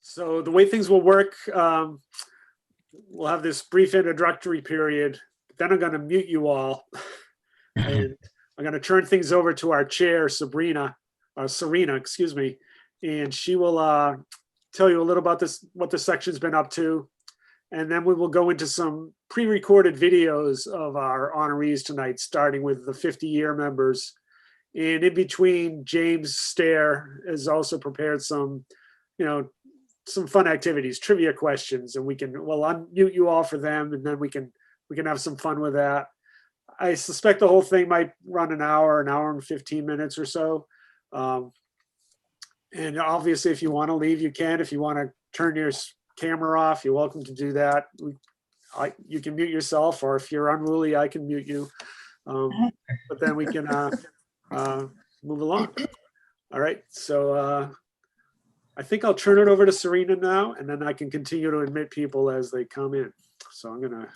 So the way things will work, we'll have this brief introductory period. Then I'm going to mute you all, and I'm going to turn things over to our chair, Serena, excuse me, and she will tell you a little about what the section's been up to, and then we will go into some pre-recorded videos of our honorees tonight, starting with the 50-year members. And in between, James Stair has also prepared some, some fun activities, trivia questions, and we'll unmute you all for them, and then we can have some fun with that. I suspect the whole thing might run an hour and 15 minutes or so. And obviously, if you want to leave, you can. If you want to turn your camera off, you're welcome to do that. You can mute yourself, or if you're unruly, I can mute you. But then we can move along. All right, so I think I'll turn it over to Serena now, and then I can continue to admit people as they come in. So I'm gonna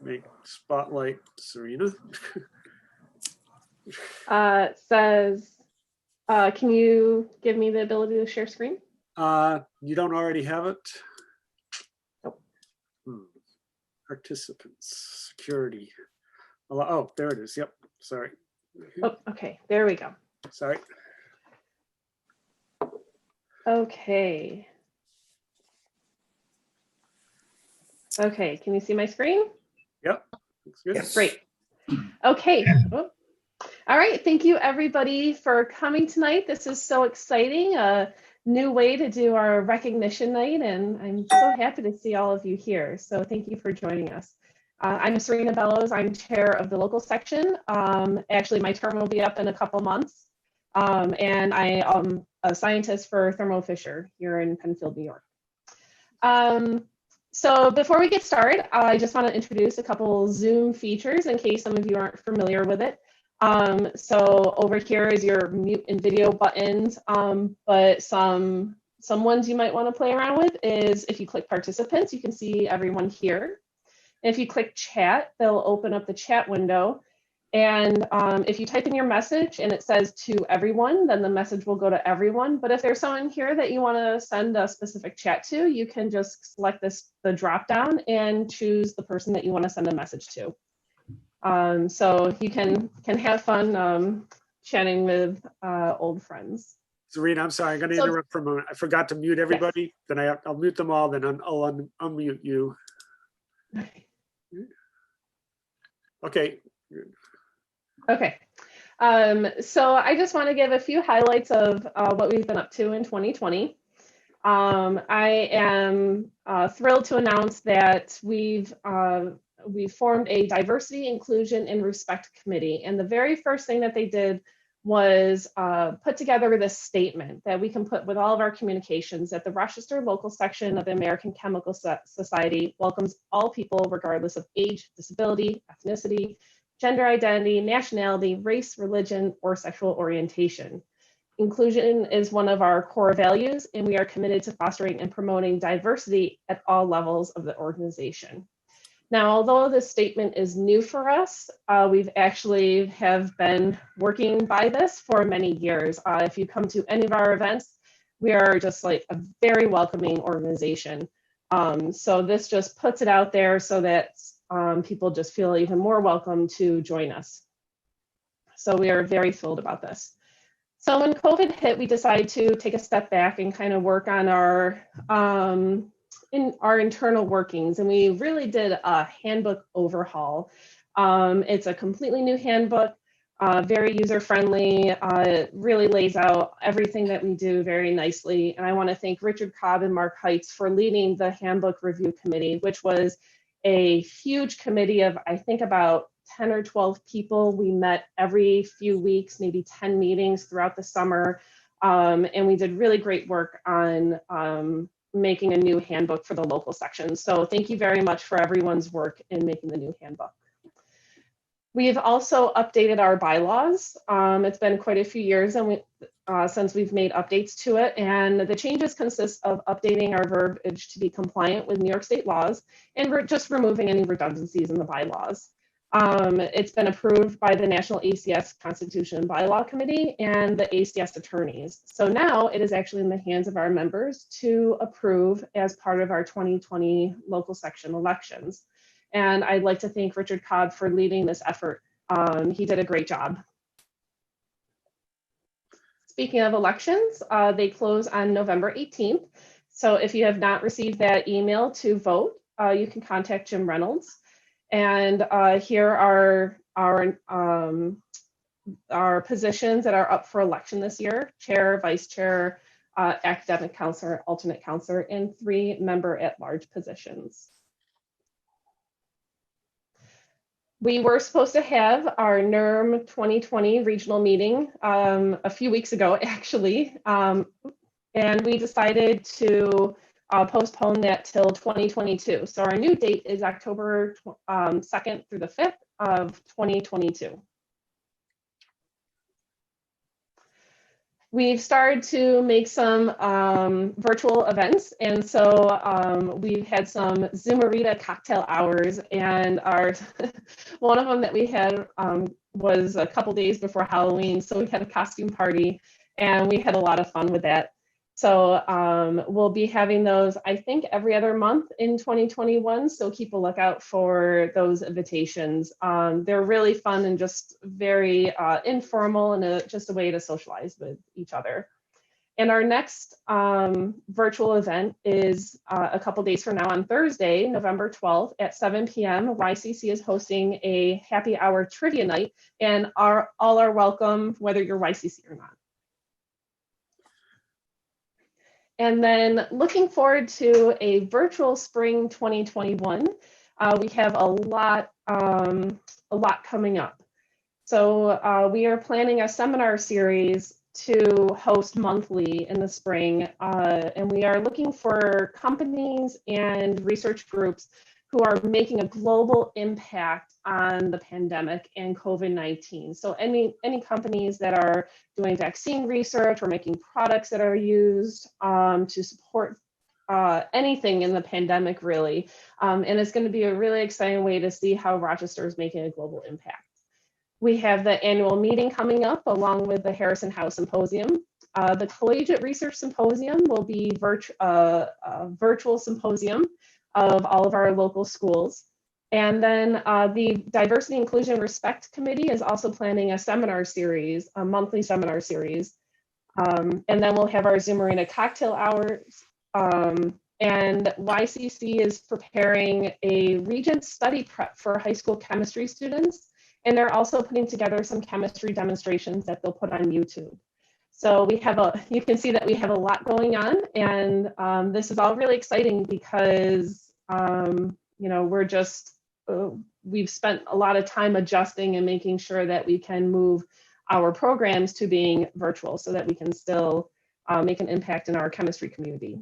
make spotlight Serena. Can you give me the ability to share screen? You don't already have it? Nope. Participants, security. Oh, there it is. Yep, sorry. Oh, okay, there we go. Sorry. Okay. Okay, can you see my screen? Yep. Looks good. Yes. Great. Okay. Oh. All right, thank you everybody for coming tonight. This is so exciting, a new way to do our recognition night, and I'm so happy to see all of you here. So thank you for joining us. I'm Serena Bellows. I'm chair of the local section. Actually, my term will be up in a couple months. And I am a scientist for Thermo Fisher here in Penfield, New York. So before we get started, I just want to introduce a couple Zoom features in case some of you aren't familiar with it. So over here is your mute and video buttons, but some ones you might want to play around with is if you click participants, you can see everyone here. And if you click chat, they'll open up the chat window. And if you type in your message and it says to everyone, then the message will go to everyone. But if there's someone here that you want to send a specific chat to, you can just select the drop down and choose the person that you want to send a message to. So you can have fun chatting with old friends. Serena, I'm sorry, I'm going to interrupt for a moment. I forgot to mute everybody. Yes. Then I'll mute them all, then I'll unmute you. Okay. Okay. So I just want to give a few highlights of what we've been up to in 2020. I am thrilled to announce that we've formed a diversity, inclusion, and respect committee. And the very first thing that they did was put together this statement that we can put with all of our communications that the Rochester local section of the American Chemical Society welcomes all people regardless of age, disability, ethnicity, gender identity, nationality, race, religion, or sexual orientation. Inclusion is one of our core values, and we are committed to fostering and promoting diversity at all levels of the organization. Now, although this statement is new for us, we've actually have been working by this for many years. If you come to any of our events, we are just like a very welcoming organization. So this just puts it out there so that people just feel even more welcome to join us. So we are very thrilled about this. So when COVID hit, we decided to take a step back and kind of work on our internal workings, and we really did a handbook overhaul. It's a completely new handbook, very user-friendly, really lays out everything that we do very nicely. And I want to thank Richard Cobb and Mark Heitz for leading the handbook review committee, which was a huge committee of, I think, about 10 or 12 people. We met every few weeks, maybe 10 meetings throughout the summer. And we did really great work on making a new handbook for the local section. So thank you very much for everyone's work in making the new handbook. We've also updated our bylaws. It's been quite a few years since we've made updates to it, and the changes consist of updating our verbiage to be compliant with New York State laws and just removing any redundancies in the bylaws. It's been approved by the National ACS Constitution and Bylaw Committee and the ACS attorneys. So now it is actually in the hands of our members to approve as part of our 2020 local section elections. And I'd like to thank Richard Cobb for leading this effort. He did a great job. Speaking of elections, they close on November 18th. So if you have not received that email to vote, you can contact Jim Reynolds. And here are our positions that are up for election this year: chair, vice chair, academic counselor, alternate counselor, and 3 member at-large positions. We were supposed to have our NERM 2020 regional meeting a few weeks ago, actually, and we decided to postpone that till 2022. So our new date is October 2nd through the 5th of 2022. We've started to make some virtual events, and so we've had some Zoomerita cocktail hours, and our one of them that we had was a couple days before Halloween, so we had a costume party, and we had a lot of fun with that. So we'll be having those, I think, every other month in 2021. So keep a lookout for those invitations. They're really fun and just very informal, and just a way to socialize with each other. And our next virtual event is a couple days from now on Thursday, November 12th at 7 p.m. YCC is hosting a happy hour trivia night, and all are welcome, whether you're YCC or not. And then looking forward to a virtual spring 2021, we have a lot coming up. So we are planning a seminar series to host monthly in the spring, and we are looking for companies and research groups who are making a global impact on the pandemic and COVID-19. So any companies that are doing vaccine research or making products that are used to support anything in the pandemic, really. And it's going to be a really exciting way to see how Rochester is making a global impact. We have the annual meeting coming up along with the Harrison House Symposium. The Collegiate Research Symposium will be a virtual symposium of all of our local schools. And then the Diversity, Inclusion, Respect Committee is also planning a seminar series, a monthly seminar series. And then we'll have our Zoomerita cocktail hours. And YCC is preparing a Regent study prep for high school chemistry students. And they're also putting together some chemistry demonstrations that they'll put on YouTube. So we have you can see that we have a lot going on, and this is all really exciting because we've spent a lot of time adjusting and making sure that we can move our programs to being virtual so that we can still make an impact in our chemistry community.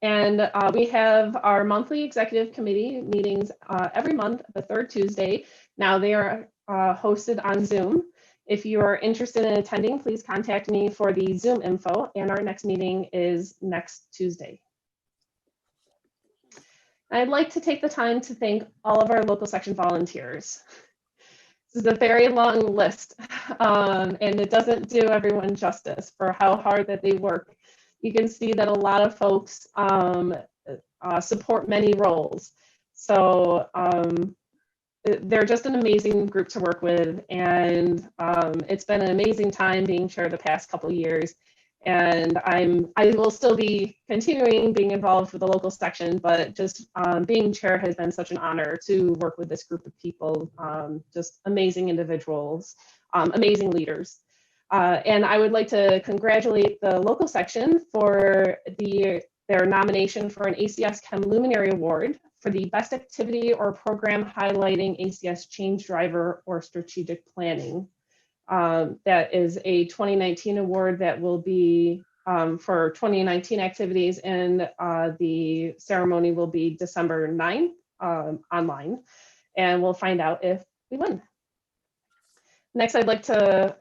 And we have our monthly executive committee meetings every month, the 3rd Tuesday. Now they are hosted on Zoom. If you are interested in attending, please contact me for the Zoom info, and our next meeting is next Tuesday. I'd like to take the time to thank all of our local section volunteers. This is a very long list, and it doesn't do everyone justice for how hard that they work. You can see that a lot of folks support many roles. So they're just an amazing group to work with, and it's been an amazing time being chair the past couple of years. And I will still be continuing being involved with the local section, but just being chair has been such an honor to work with this group of people, just amazing individuals, amazing leaders. And I would like to congratulate the local section for their nomination for an ACS Chem Luminary Award for the best activity or program highlighting ACS change driver or strategic planning. That is a 2019 award that will be for 2019 activities, and the ceremony will be December 9th online, and we'll find out if we win. Next, I'd like to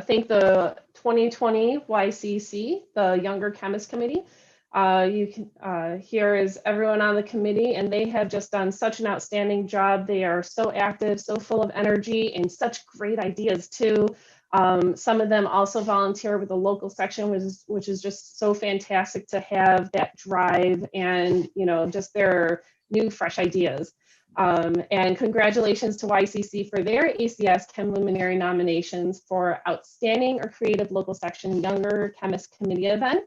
thank the 2020 YCC, the Younger Chemist Committee. Here is everyone on the committee, and they have just done such an outstanding job. They are so active, so full of energy, and such great ideas too. Some of them also volunteer with the local section, which is just so fantastic to have that drive and, you know, just their new fresh ideas. And congratulations to YCC for their ACS Chem Luminary nominations for Outstanding or Creative Local Section Younger Chemist Committee event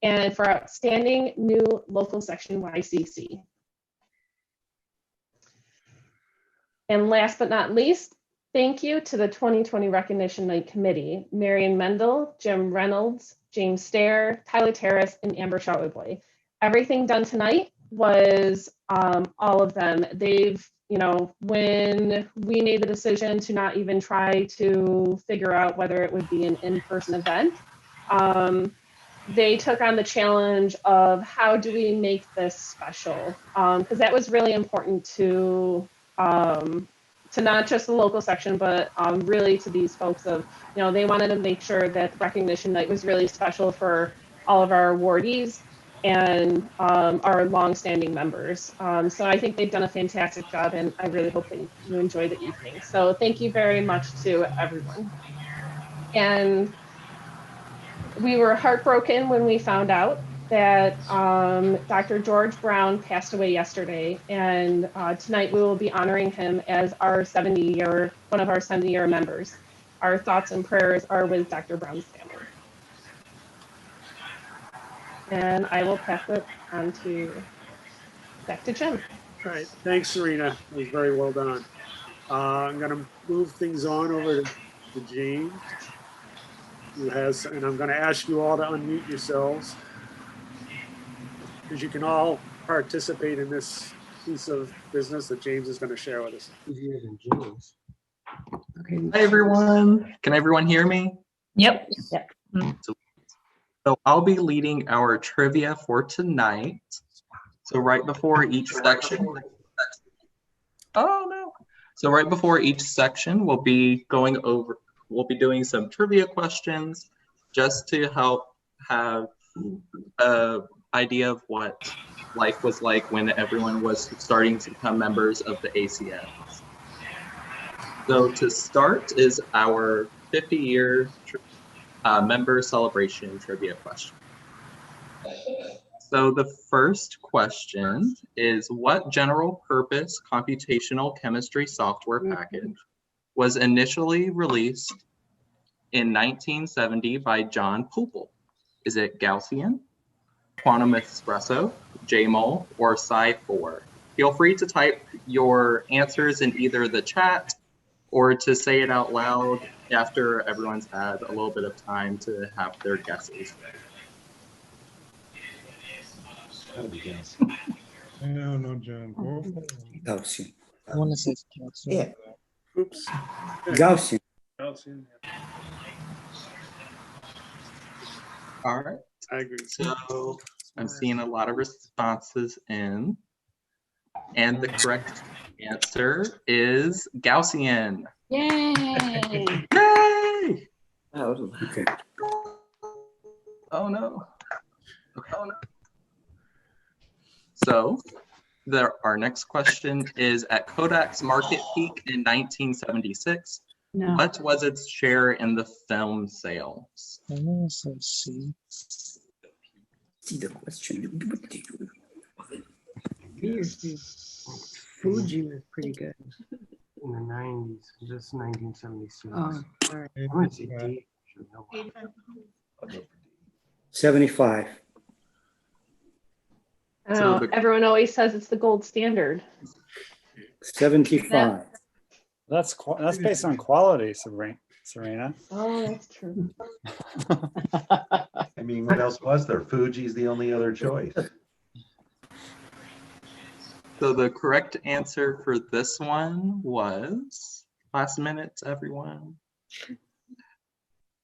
and for Outstanding New Local Section YCC. And last but not least, thank you to the 2020 Recognition Night Committee, Marion Mendel, Jim Reynolds, James Stair, Tyler Terrace, and Amber Shotwoodboy. Everything done tonight was all of them. They've, you know, when we made the decision to not even try to figure out whether it would be an in-person event, they took on the challenge of how do we make this special? Because that was really important to not just the local section, but really to these folks of, you know, they wanted to make sure that the recognition night was really special for all of our awardees and our longstanding members. So I think they've done a fantastic job, and I really hope that you enjoy the evening. So thank you very much to everyone. And we were heartbroken when we found out that Dr. George Brown passed away yesterday, and tonight we will be honoring him as our one of our 70-year members. Our thoughts and prayers are with Dr. Brown's family. And I will pass it on back to Jim. All right, thanks, Serena. It was very well done. I'm going to move things on over to James, and I'm going to ask you all to unmute yourselves, because you can all participate in this piece of business that James is going to share with us. Okay. Hi, everyone. Can everyone hear me? Yep. So I'll be leading our trivia for tonight. So right before each section, right before each section, we'll be doing some trivia questions just to help have an idea of what life was like when everyone was starting to become members of the ACS. So to start is our 50-year member celebration trivia question. So the first question is, what general purpose computational chemistry software package was initially released in 1970 by John Pople? Is it Gaussian, Quantum Espresso, JMOL, or Sci4? Feel free to type your answers in either the chat or to say it out loud after everyone's had a little bit of time to have their guesses. No, John. Gaussian. I want to say Gaussian. Yeah, Oops. Gaussian. Gaussian. All right. I agree. So I'm seeing a lot of responses in, and the correct answer is Gaussian. Yay! Yay! Okay. Oh no. Okay. Oh no. So our next question is, at Kodak's market peak in 1976, No. what was its share in the film sales? I want to say C. See the question. Fuji was pretty good. In the 90s, just 1976. Oh, sorry. I'm going to say D. 75. I don't know, everyone always says it's the gold standard. 75. That's based on quality, Serena. Oh, that's true. I mean, what else was there? Fuji's the only other choice. So the correct answer for this one was, last minute, everyone.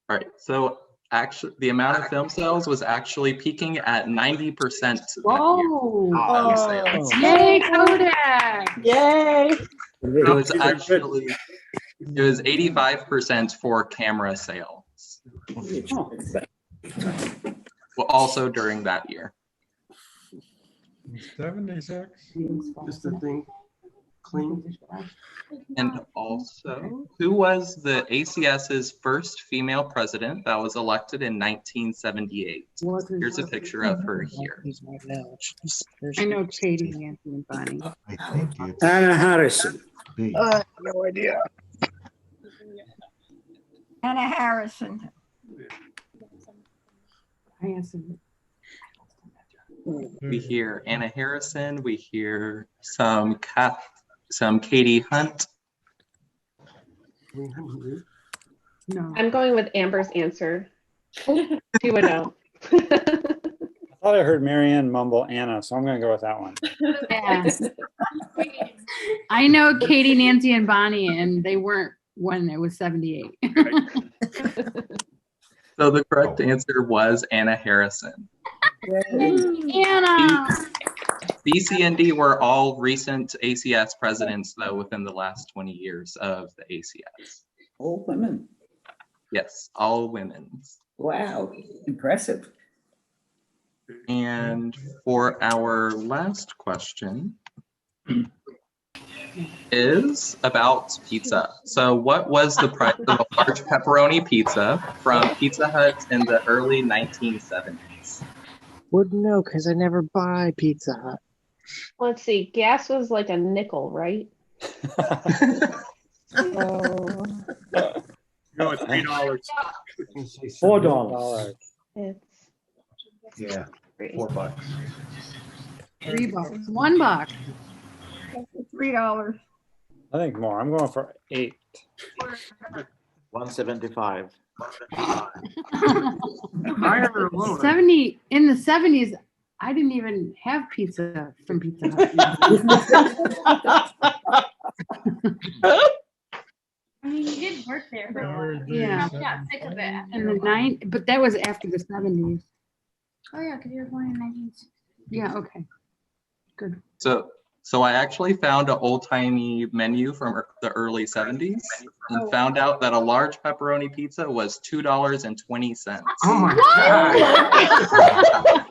All right, so actually the amount of film sales was actually peaking at 90%. Whoa! Sales. Yay, Kodak! Yay! It was 85% for camera sales. Well, also during that year. 76. Just the thing clean. And also, who was the ACS's first female president that was elected in 1978? Here's a picture of her here. I know Katie, Nancy, and Bonnie. I think it's Anna Harrison. B. No idea. Anna Harrison. I asked them. We hear Anna Harrison. We hear some Katie Hunt. No. I'm going with Amber's answer. She would know. I thought I heard Marianne mumble Anna, so I'm going to go with that one. Yeah. I know Katie, Nancy, and Bonnie, and they weren't when it was 78. So the correct answer was Anna Harrison. Anna! BC and D were all recent ACS presidents, though, within the last 20 years of the ACS. All women. Yes, all women. Wow, impressive. And for our last question is about pizza. So what was the price of a large pepperoni pizza from Pizza Hut in the early 1970s? Wouldn't know because I never buy Pizza Hut. Let's see. Gas was like a nickel, right? Go with $3. $4. It's Yeah, free. $4. $3. $1. $3. I think more. I'm going for 8. 175. Higher or lower? 70 in the 70s, I didn't even have pizza from Pizza Hut. I mean, you did work there for a while. Yeah. I got sick of it. In the but that was after the 70s. Oh, yeah, because you were born in 1960. Yeah, okay. Good. So I actually found an old-timey menu from the early 70s and found out that a large pepperoni pizza was $2.20. Oh my God.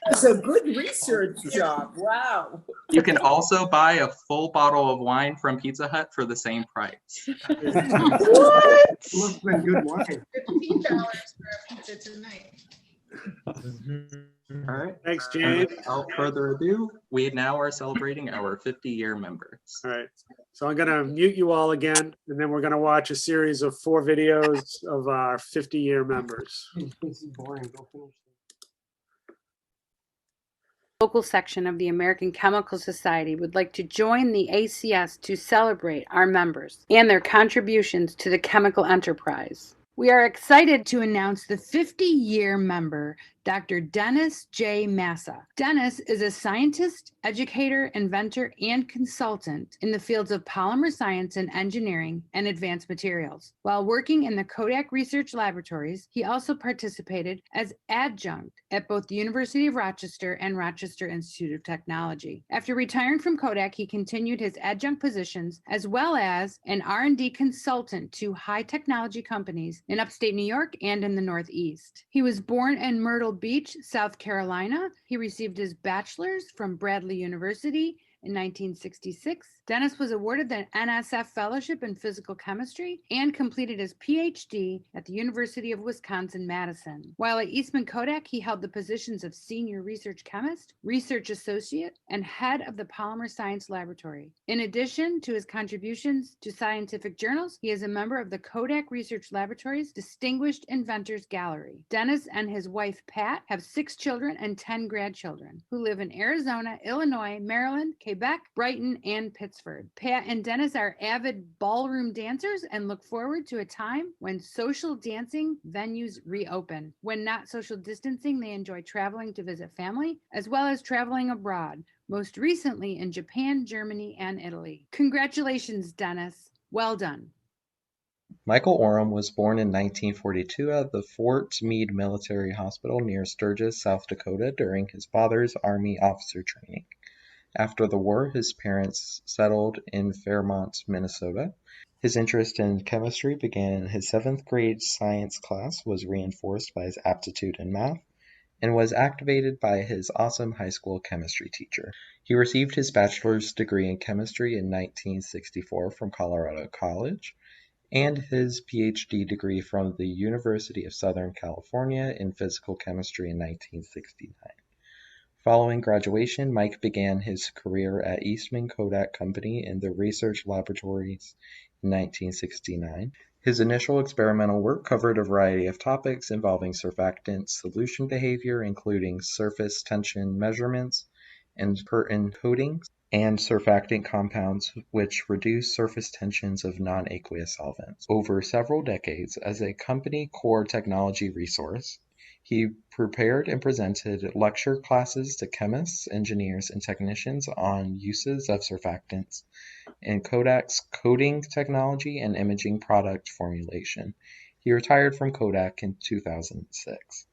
That's a good research job. Wow. You can also buy a full bottle of wine from Pizza Hut for the same price. What? Must have been good wine. $15 for a pizza tonight. All right. Thanks, Jane. Without further ado, we now are celebrating our 50-year members. All right. So I'm going to mute you all again, and then we're going to watch a series of 4 videos of our 50-year members. This is boring. Go finish. Local section of the American Chemical Society would like to join the ACS to celebrate our members and their contributions to the chemical enterprise. We are excited to announce the 50-year member, Dr. Dennis J. Massa. Dennis is a scientist, educator, inventor, and consultant in the fields of polymer science and engineering and advanced materials. While working in the Kodak Research Laboratories, he also participated as adjunct at both the University of Rochester and Rochester Institute of Technology. After retiring from Kodak, he continued his adjunct positions as well as an R&D consultant to high technology companies in upstate New York and in the Northeast. He was born in Myrtle Beach, South Carolina. He received his bachelor's from Bradley University in 1966. Dennis was awarded the NSF Fellowship in Physical Chemistry and completed his PhD at the University of Wisconsin-Madison. While at Eastman Kodak, he held the positions of Senior Research Chemist, Research Associate, and Head of the Polymer Science Laboratory. In addition to his contributions to scientific journals, he is a member of the Kodak Research Laboratories Distinguished Inventors Gallery. Dennis and his wife, Pat, have 6 children and 10 grandchildren who live in Arizona, Illinois, Maryland, Quebec, Brighton, and Pittsburgh. Pat and Dennis are avid ballroom dancers and look forward to a time when social dancing venues reopen. When not social distancing, they enjoy traveling to visit family, as well as traveling abroad, most recently in Japan, Germany, and Italy. Congratulations, Dennis. Well done. Michael Oram was born in 1942 at the Fort Meade Military Hospital near Sturgis, South Dakota, during his father's Army officer training. After the war, his parents settled in Fairmont, Minnesota. His interest in chemistry began in his 7th grade science class, was reinforced by his aptitude in math, and was activated by his awesome high school chemistry teacher. He received his bachelor's degree in chemistry in 1964 from Colorado College and his PhD degree from the University of Southern California in physical chemistry in 1969. Following graduation, Mike began his career at Eastman Kodak Company in the research laboratories in 1969. His initial experimental work covered a variety of topics involving surfactant solution behavior, including surface tension measurements and curtain coatings, and surfactant compounds which reduce surface tensions of non-aqueous solvents. Over several decades, as a company core technology resource, he prepared and presented lecture classes to chemists, engineers, and technicians on uses of surfactants in Kodak's coating technology and imaging product formulation. He retired from Kodak in 2006.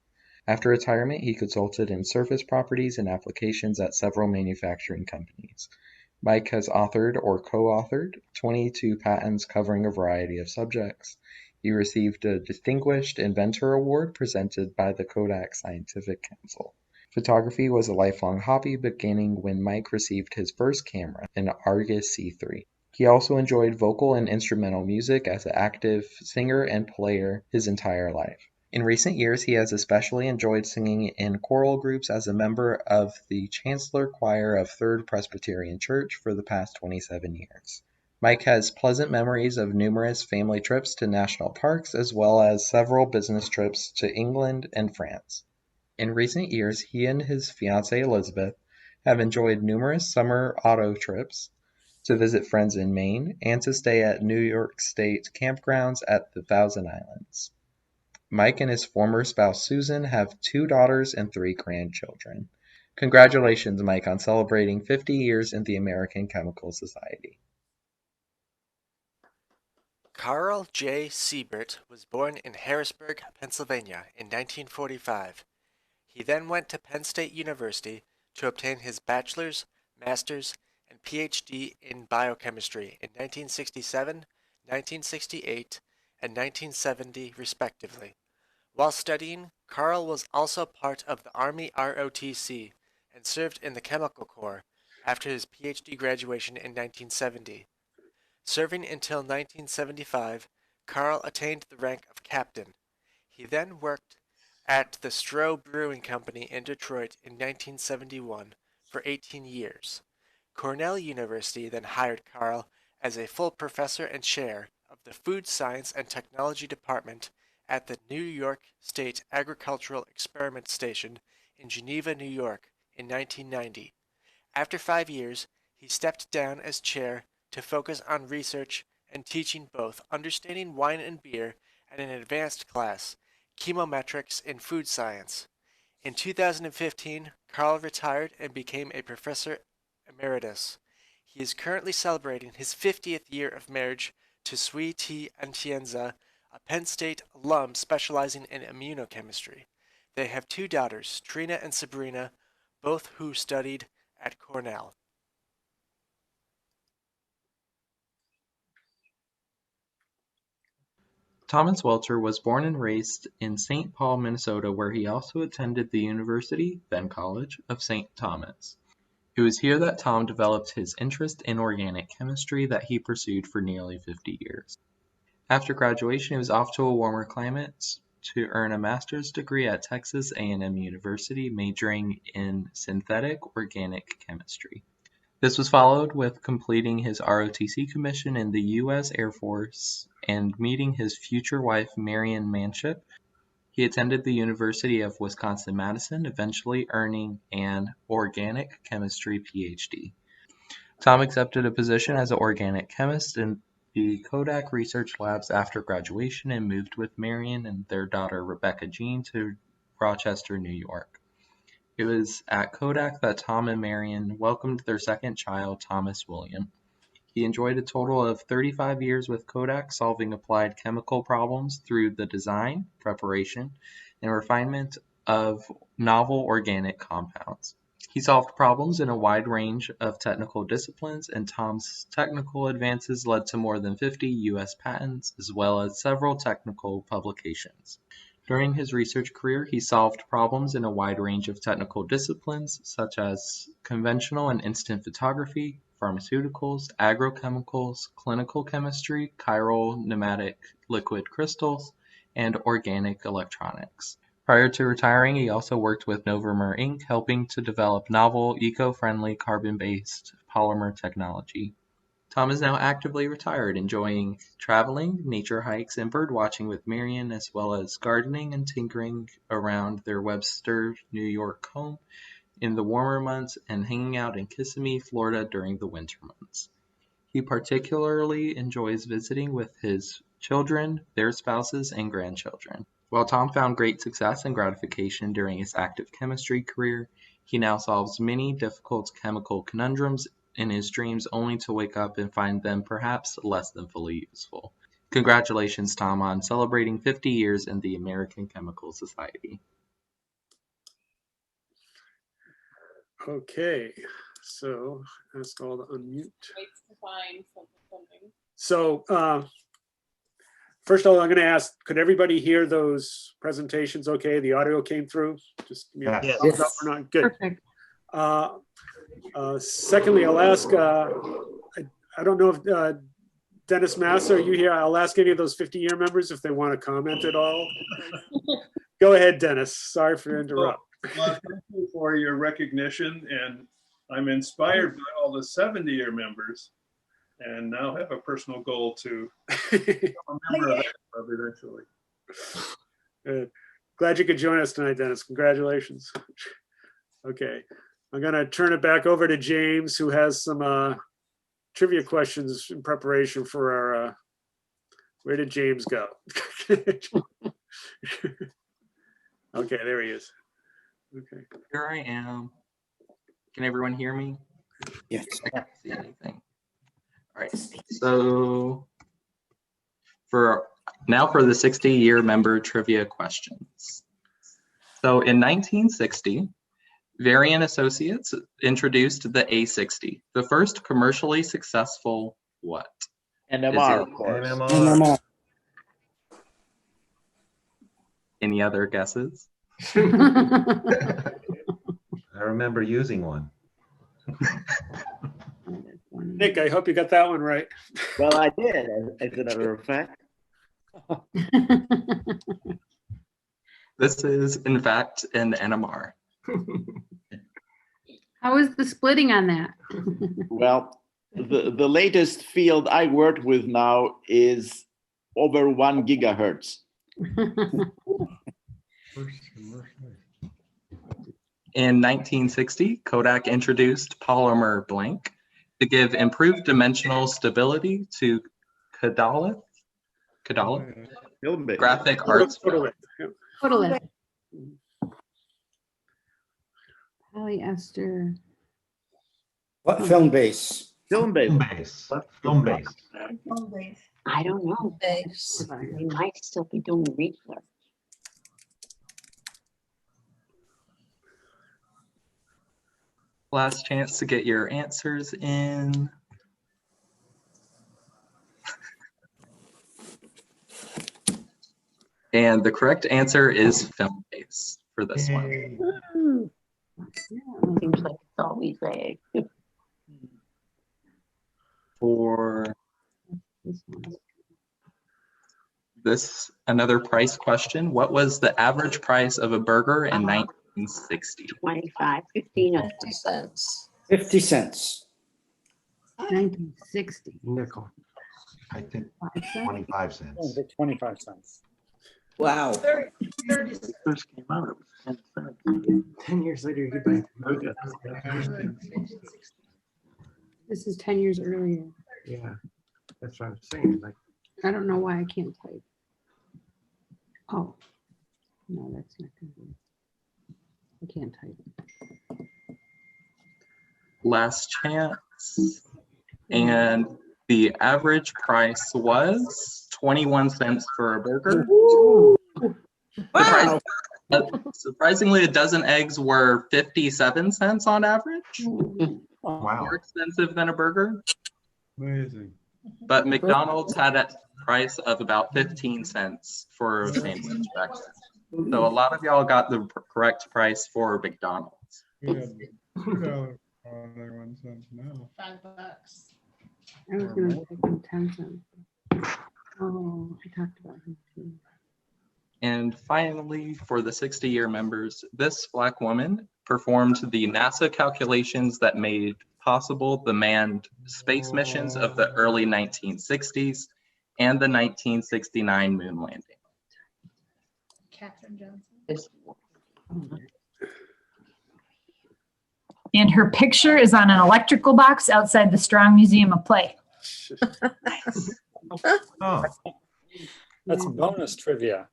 After retirement, he consulted in surface properties and applications at several manufacturing companies. Mike has authored or co-authored 22 patents covering a variety of subjects. He received a Distinguished Inventor Award presented by the Kodak Scientific Council. Photography was a lifelong hobby, beginning when Mike received his first camera, an Argus C3. He also enjoyed vocal and instrumental music as an active singer and player his entire life. In recent years, he has especially enjoyed singing in choral groups as a member of the Chancellor Choir of Third Presbyterian Church for the past 27 years. Mike has pleasant memories of numerous family trips to national parks, as well as several business trips to England and France. In recent years, he and his fiancée Elizabeth have enjoyed numerous summer auto trips to visit friends in Maine and to stay at New York State campgrounds at the Thousand Islands. Mike and his former spouse Susan have 2 daughters and 3 grandchildren. Congratulations, Mike, on celebrating 50 years in the American Chemical Society. Carl J. Siebert was born in Harrisburg, Pennsylvania in 1945. He then went to Penn State University to obtain his bachelor's, master's, and PhD in biochemistry in 1967, 1968, and 1970 respectively. While studying, Carl was also part of the Army ROTC and served in the Chemical Corps after his PhD graduation in 1970. Serving until 1975, Carl attained the rank of captain. He then worked at the Stroh Brewing Company in Detroit in 1971 for 18 years. Cornell University then hired Carl as a full professor and chair of the Food Science and Technology Department at the New York State Agricultural Experiment Station in Geneva, New York in 1990. After 5 years, he stepped down as chair to focus on research and teaching both understanding wine and beer and an advanced class, chemometrics in food science. In 2015, Carl retired and became a professor emeritus. He is currently celebrating his 50th year of marriage to Sui T. Atienza, a Penn State alum specializing in immunochemistry. They have 2 daughters, Trina and Sabrina, both who studied at Cornell. Thomas Welter was born and raised in St. Paul, Minnesota, where he also attended the University, then College, of St. Thomas. It was here that Tom developed his interest in organic chemistry that he pursued for nearly 50 years. After graduation, he was off to a warmer climate to earn a master's degree at Texas A&M University, majoring in synthetic organic chemistry. This was followed with completing his ROTC commission in the U.S. Air Force and meeting his future wife, Marion Manship. He attended the University of Wisconsin-Madison, eventually earning an organic chemistry PhD. Tom accepted a position as an organic chemist in the Kodak Research Labs after graduation and moved with Marion and their daughter Rebecca Jean to Rochester, New York. It was at Kodak that Tom and Marion welcomed their second child, Thomas William. He enjoyed a total of 35 years with Kodak, solving applied chemical problems through the design, preparation, and refinement of novel organic compounds. He solved problems in a wide range of technical disciplines, and Tom's technical advances led to more than 50 U.S. patents, as well as several technical publications. During his research career, he solved problems in a wide range of technical disciplines such as conventional and instant photography, pharmaceuticals, agrochemicals, clinical chemistry, chiral pneumatic liquid crystals, and organic electronics. Prior to retiring, he also worked with Novomer Inc., helping to develop novel, eco-friendly, carbon-based polymer technology. Tom is now actively retired, enjoying traveling, nature hikes, and bird watching with Marion, as well as gardening and tinkering around their Webster, New York home in the warmer months and hanging out in Kissimmee, Florida during the winter months. He particularly enjoys visiting with his children, their spouses, and grandchildren. While Tom found great success and gratification during his active chemistry career, he now solves many difficult chemical conundrums in his dreams, only to wake up and find them perhaps less than fully useful. Congratulations, Tom, on celebrating 50 years in the American Chemical Society. Okay, so ask all to unmute. So first of all, I'm going to ask, could everybody hear those presentations okay? The audio came through? Just give me a Yes. thumbs up or not. Good. Perfect. Secondly, I'll ask, I don't know if Dennis Massa, are you here? I'll ask any of those 50-year members if they want to comment at all. Go ahead, Dennis. Sorry for interrupting. Well, thank you for your recognition, and I'm inspired by all the 70-year members, and now have a personal goal to become a member of that club eventually. Good. Glad you could join us tonight, Dennis. Congratulations. Okay, I'm going to turn it back over to James, who has some trivia questions in preparation for our. Where did James go? Okay, there he is. Okay. Here I am. Can everyone hear me? Yes. I can't see anything. All right. So for the 60-year member trivia questions. So in 1960, Varian Associates introduced the A60, the first commercially successful what? NMR, of course. NMR. Any other guesses? I remember using one. Nick, I hope you got that one right. Well, I did, as a matter of fact. This is, in fact, an NMR. How is the splitting on that? Well, the latest field I work with now is over 1 gigahertz. In 1960, Kodak introduced polymer blank to give improved dimensional stability to Kodalith graphic arts. Totally. Polyester. What film base? Film base. Film base. I don't know. They might still be doing research. Last chance to get your answers in. And the correct answer is film base for this one. Seems like it's always a. For this, another price question. What was the average price of a burger in 1960? 25, 15, 50 cents. 50 cents. 1960. Nickel. I think 25 cents. 25 cents. Wow. 30 First came out, it was 10 cents. 10 years later, you could buy. This is 10 years earlier. Yeah, that's what I'm saying. Like, I don't know why I can't type. Oh, no, that's not going to be. I can't type. Last chance. And the average price was 21 cents for a burger. Wow. Surprisingly, a dozen eggs were 57 cents on average. Wow. More expensive than a burger. amazing. But McDonald's had a price of about 15 cents for a sandwich back then. So a lot of y'all got the correct price for McDonald's. We had $2 on there 1 cent now. $5. I was going to take them 10 cents. Oh, I talked about him too. And finally, for the 60-year members, this Black woman performed the NASA calculations that made possible the manned space missions of the early 1960s and the 1969 moon landing. Katherine Johnson. And her picture is on an electrical box outside the Strong Museum of Play. Oh, That's bonus trivia.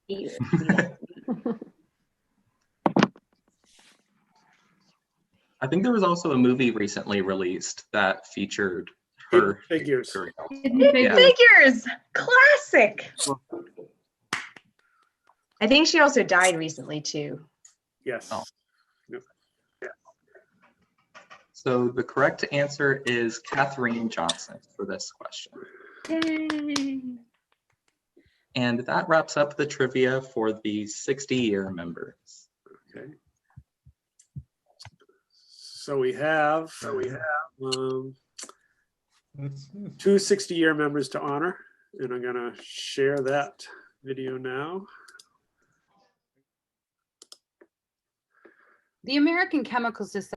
I think there was also a movie recently released that featured her figures. Hidden Figures, classic. I think she also died recently too. Yes. Oh. So the correct answer is Katherine Johnson for this question. Yay. And that wraps up the trivia for the 60-year members. Okay. So we have two 60-year members to honor, and I'm going to share that video now. The American Chemical Society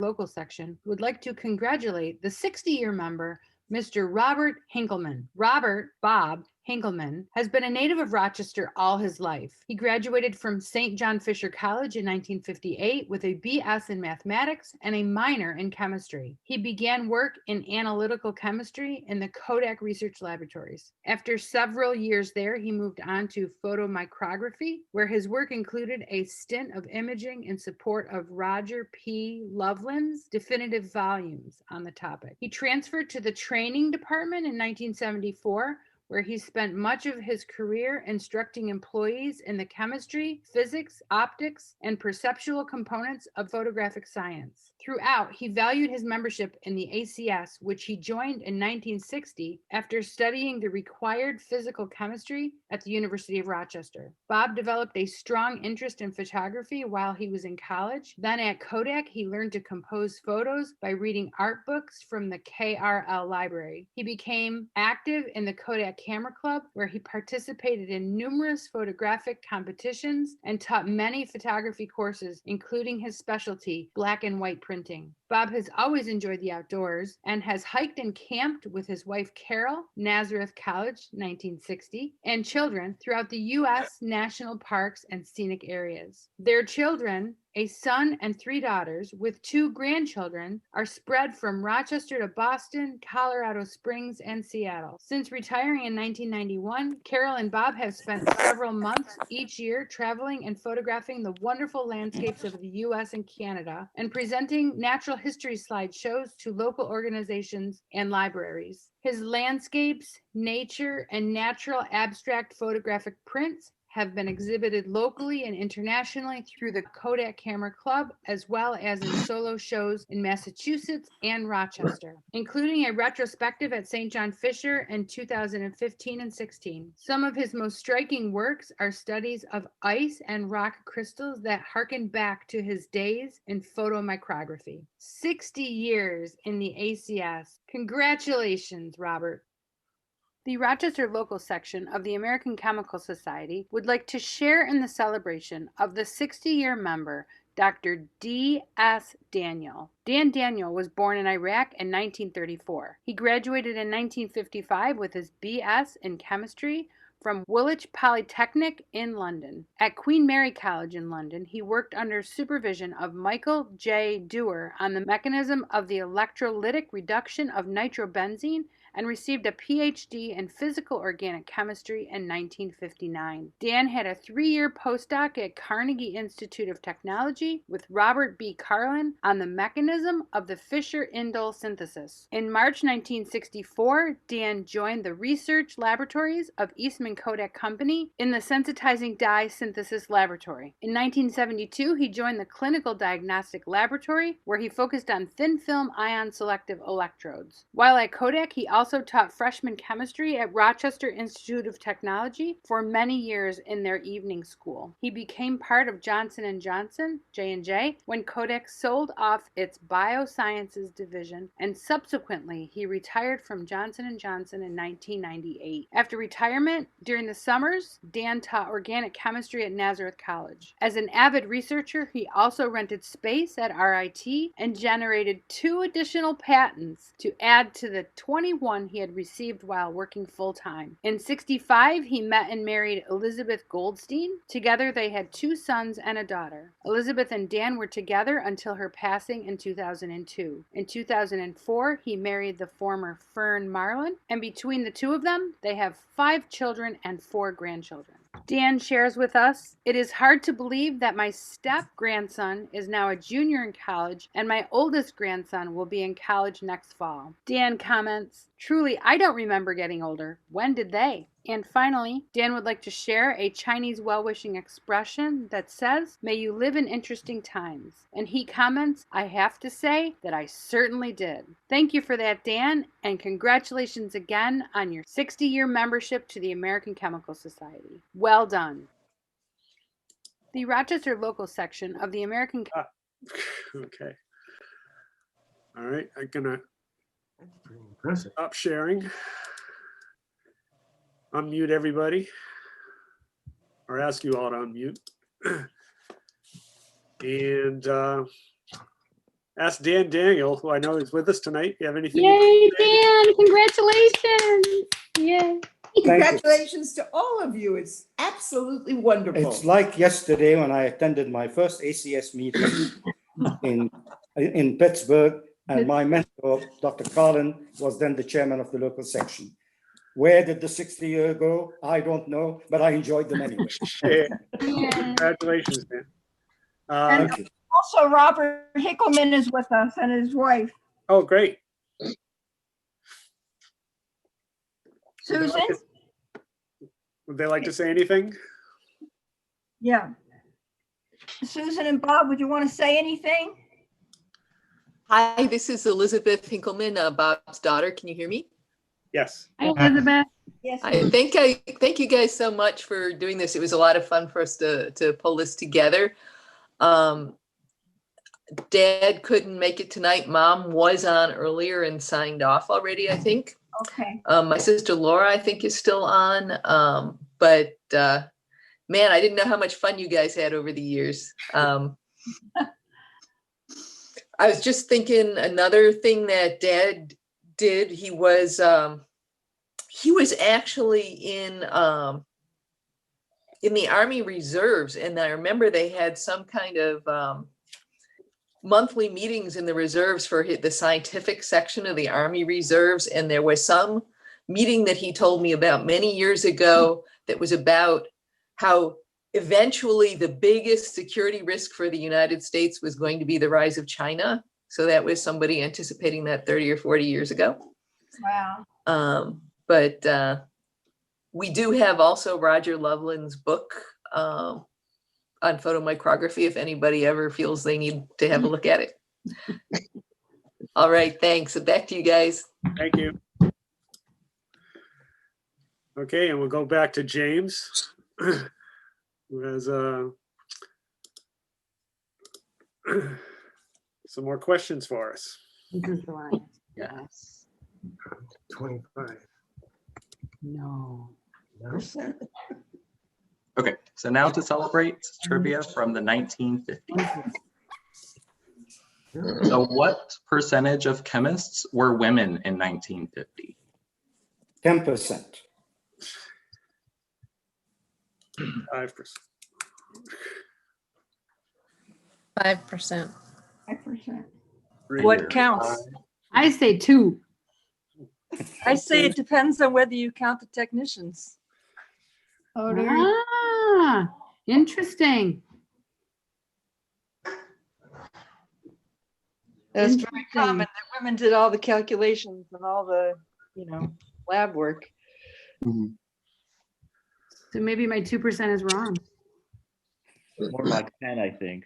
local section would like to congratulate the 60-year member, Mr. Robert Hinkleman. Bob Hinkleman has been a native of Rochester all his life. He graduated from St. John Fisher College in 1958 with a BS in mathematics and a minor in chemistry. He began work in analytical chemistry in the Kodak Research Laboratories. After several years there, he moved on to photomicrography, where his work included a stint of imaging in support of Roger P. Loveland's definitive volumes on the topic. He transferred to the training department in 1974, where he spent much of his career instructing employees in the chemistry, physics, optics, and perceptual components of photographic science. Throughout, he valued his membership in the ACS, which he joined in 1960 after studying the required physical chemistry at the University of Rochester. Bob developed a strong interest in photography while he was in college. Then at Kodak, he learned to compose photos by reading art books from the KRL library. He became active in the Kodak Camera Club, where he participated in numerous photographic competitions and taught many photography courses, including his specialty, black and white printing. Bob has always enjoyed the outdoors and has hiked and camped with his wife Carol, Nazareth College, 1960, and children throughout the U.S. national parks and scenic areas. Their children, a son and 3 daughters with 2 grandchildren, are spread from Rochester to Boston, Colorado Springs, and Seattle. Since retiring in 1991, Carol and Bob have spent several months each year traveling and photographing the wonderful landscapes of the U.S. and Canada and presenting natural history slideshows to local organizations and libraries. His landscapes, nature, and natural abstract photographic prints have been exhibited locally and internationally through the Kodak Camera Club, as well as in solo shows in Massachusetts and Rochester, including a retrospective at St. John Fisher in 2015 and 16. Some of his most striking works are studies of ice and rock crystals that harken back to his days in photomicrography. 60 years in the ACS. Congratulations, Robert. The Rochester local section of the American Chemical Society would like to share in the celebration of the 60-year member, Dr. D.S. Daniel. Dan Daniel was born in Iraq in 1934. He graduated in 1955 with his B.S. in chemistry from Woolwich Polytechnic in London. At Queen Mary College in London, he worked under supervision of Michael J. Dewar on the mechanism of the electrolytic reduction of nitrobenzene and received a PhD in physical organic chemistry in 1959. Dan had a 3-year postdoc at Carnegie Institute of Technology with Robert B. Carlin on the mechanism of the Fischer-Indol synthesis. In March 1964, Dan joined the research laboratories of Eastman Kodak Company in the sensitizing dye synthesis laboratory. In 1972, he joined the Clinical Diagnostic Laboratory, where he focused on thin film ion selective electrodes. While at Kodak, he also also taught freshman chemistry at Rochester Institute of Technology for many years in their evening school. He became part of Johnson & Johnson, J&J, when Kodak sold off its biosciences division, and subsequently he retired from Johnson & Johnson in 1998. After retirement, during the summers, Dan taught organic chemistry at Nazareth College. As an avid researcher, he also rented space at RIT and generated 2 additional patents to add to the 21 he had received while working full-time. In '65, he met and married Elizabeth Goldstein. Together, they had 2 sons and a daughter. Elizabeth and Dan were together until her passing in 2002. In 2004, he married the former Fern Marlin, and between the 2 of them, they have 5 children and 4 grandchildren. Dan shares with us, "It is hard to believe that my step-grandson is now a junior in college and my oldest grandson will be in college next fall." Dan comments, "Truly, I don't remember getting older. When did they?" And finally, Dan would like to share a Chinese well-wishing expression that says, "May you live in interesting times." And he comments, "I have to say that I certainly did." Thank you for that, Dan, and congratulations again on your 60-year membership to the American Chemical Society. Well done. The Rochester local section of the American Okay. All right, I'm gonna Pretty impressive. stop sharing. Unmute everybody, or ask you all to unmute. And ask Dan Daniel, who I know is with us tonight. You have anything? Yay, Dan! Congratulations! Yay! Congratulations to all of you. It's absolutely wonderful. It's like yesterday when I attended my first ACS meeting in Pittsburgh, and my mentor, Dr. Carlin, was then the chairman of the local section. Where did the 60-year go? I don't know, but I enjoyed them anyway. Congratulations, Dan. And also Robert Hickelman is with us and his wife. Oh, great. Susan? Would they like to say anything? Yeah. Susan and Bob, would you want to say anything? Hi, this is Elizabeth Hinkleman, Bob's daughter. Can you hear me? Yes. Hi, Elizabeth. Yes. Thank you guys so much for doing this. It was a lot of fun for us to pull this together. Dad couldn't make it tonight. Mom was on earlier and signed off already, I think. Okay. My sister Laura, I think, is still on. But man, I didn't know how much fun you guys had over the years. I was just thinking another thing that Dad did. He was actually in the Army Reserves, and I remember they had some kind of monthly meetings in the reserves for the scientific section of the Army Reserves, and there was some meeting that he told me about many years ago that was about how eventually the biggest security risk for the United States was going to be the rise of China. So that was somebody anticipating that 30 or 40 years ago. Wow. But we do have also Roger Loveland's book on photomicrography if anybody ever feels they need to have a look at it. All right, thanks. Back to you guys. Thank you. Okay, and we'll go back to James, who has some more questions for us. Yes. 25. No. Okay, so now to celebrate trivia from the 1950s. So what percentage of chemists were women in 1950? 10%. 5%. 5%. 5%. What counts? I say 2. I say it depends on whether you count the technicians. Oh, dear. Ah, interesting. That's very common that women did all the calculations and all the, lab work. So maybe my 2% is wrong. More like 10, I think.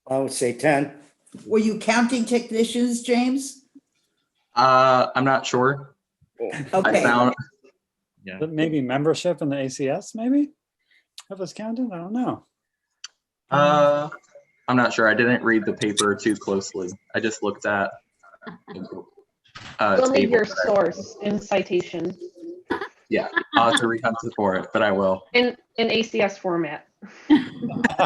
I would say 10. Were you counting technicians, James? I'm not sure. I Okay. found, yeah. But maybe membership in the ACS, maybe? That was counted? I don't know. I'm not sure. I didn't read the paper too closely. I just looked at We'll need table your that source in citation yeah, I'll have to rehunt it for it, but I will. in ACS format. It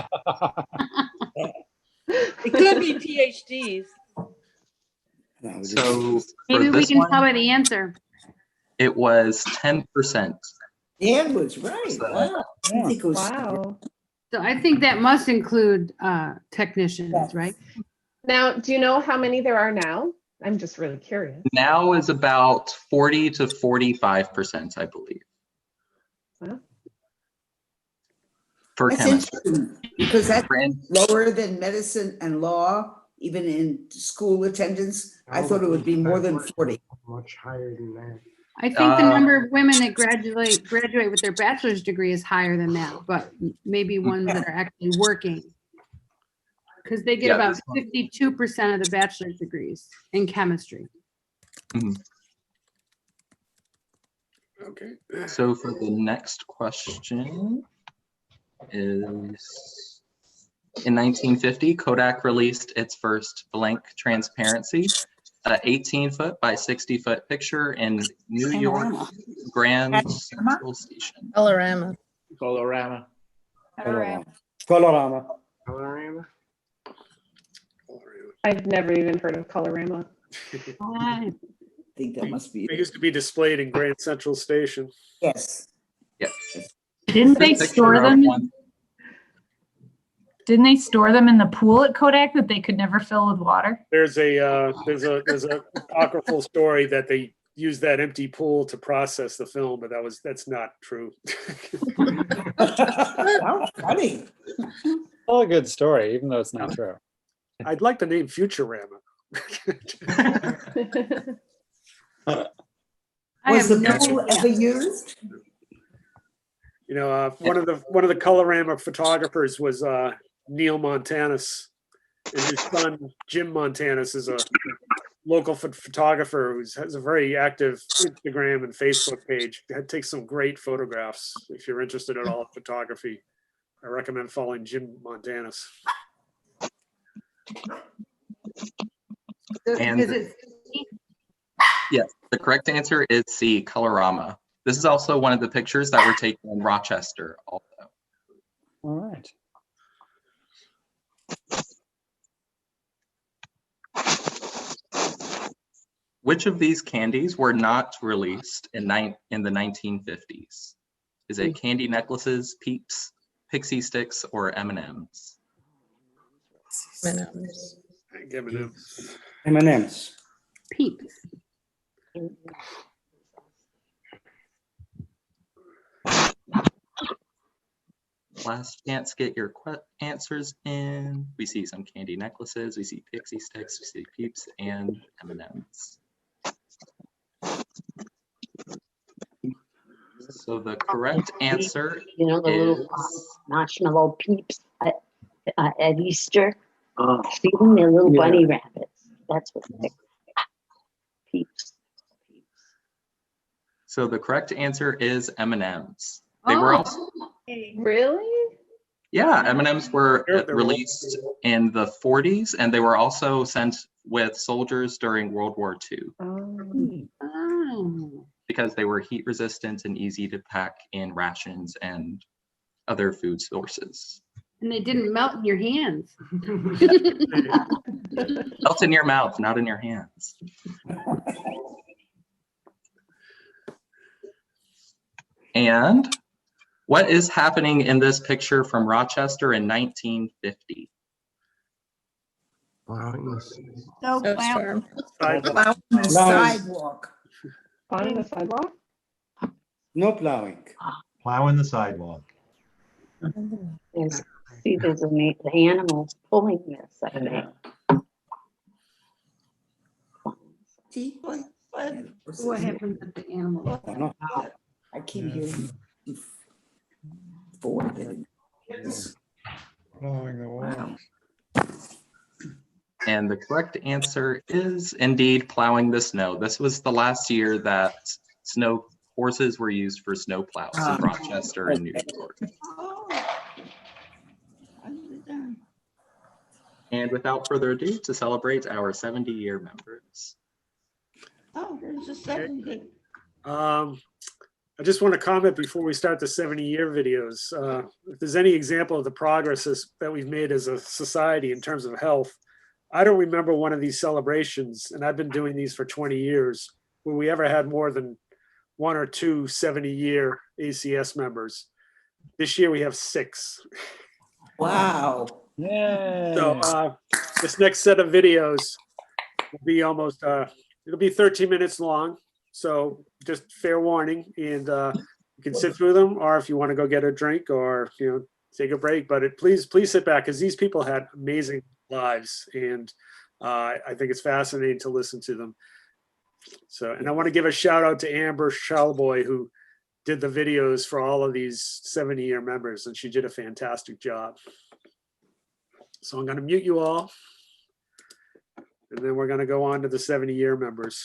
could be PhDs. So Maybe for we this can one, tell by the answer. it was 10%. Dan was right. Wow. I think it was- Wow. So I think that must include technicians, right? Now, do you know how many there are now? I'm just really curious. Now is about 40 to 45%, I believe. Wow. For That's chemistry. interesting, because that's lower than medicine and law, even in school attendance. I thought it would be more than 40. Much higher than that. I think the number of women that graduate with their bachelor's degree is higher than that, but maybe ones that are actually working. Because they get Yeah, about this one- 52% of the bachelor's degrees in chemistry. Okay. So for the next question is, in 1950, Kodak released its first blank transparency, an 18-foot by 60-foot picture in New York Grand Central Station. Colorama. Colorama. Colorama. Colorama. I've never even heard of Colorama. I think that must be. It used to be displayed in Grand Central Station. Yes. Yes. Didn't they store them? Didn't they store them in the pool at Kodak that they could never fill with water? There's a apocryphal story that they used that empty pool to process the film, but that's not true. How funny. All a good story, even though it's not true. I'd like to name Futurama. Was the pool ever used? You know, one of the Colorama photographers was Neil Montanus, and his son Jim Montanus is a local photographer who has a very active Instagram and Facebook page. That takes some great photographs. If you're interested at all in photography, I recommend following Jim Montanus. And yes, the correct answer is C, Colorama. This is also one of the pictures that were taken in Rochester also. All right. Which of these candies were not released in the 1950s? Is it candy necklaces, Peeps, Pixie Sticks, or M&Ms? M&Ms. M&Ms. M&Ms. Peeps. Last chance, get your answers in. We see some candy necklaces, we see Pixie Sticks, we see Peeps, and M&Ms. So the correct answer You know, the little marshmallow peeps at Easter. See them? They're little bunny rabbits. That's what they're. Peeps. So the correct answer is M&Ms. They were also, Really? yeah, M&Ms were released in the 40s, and they were also sent with soldiers during World War II because they were heat resistant and easy to pack in rations and other food sources. And they didn't melt in your hands. Melt in your mouth, not in your hands. And what is happening in this picture from Rochester in 1950? Plowing the Snowplow. Sidewalk. Plowing the sidewalk. Plowing the sidewalk? No plowing. Plowing the sidewalk. There's the animals pulling this, I think. See? What happens with the animal? I keep hearing before then. Plowing the walks. And the correct answer is indeed plowing the snow. This was the last year that snow horses were used for snow plows in Rochester and New York. And without further ado, to celebrate our 70-year members. Oh, there's a 70. I just want to comment before we start the 70-year videos. If there's any example of the progress that we've made as a society in terms of health, I don't remember one of these celebrations, and I've been doing these for 20 years, where we ever had more than 1 or 2 70-year ACS members. This year we have 6. Wow. Yay. So this next set of videos will be almost, it'll be 13 minutes long. So just fair warning, and you can sit through them, or if you want to go get a drink or, take a break, but please sit back, because these people had amazing lives, and I think it's fascinating to listen to them. So, and I want to give a shout out to Amber Charleboy, who did the videos for all of these 70-year members, and she did a fantastic job. So I'm going to mute you all, and then we're going to go on to the 70-year members.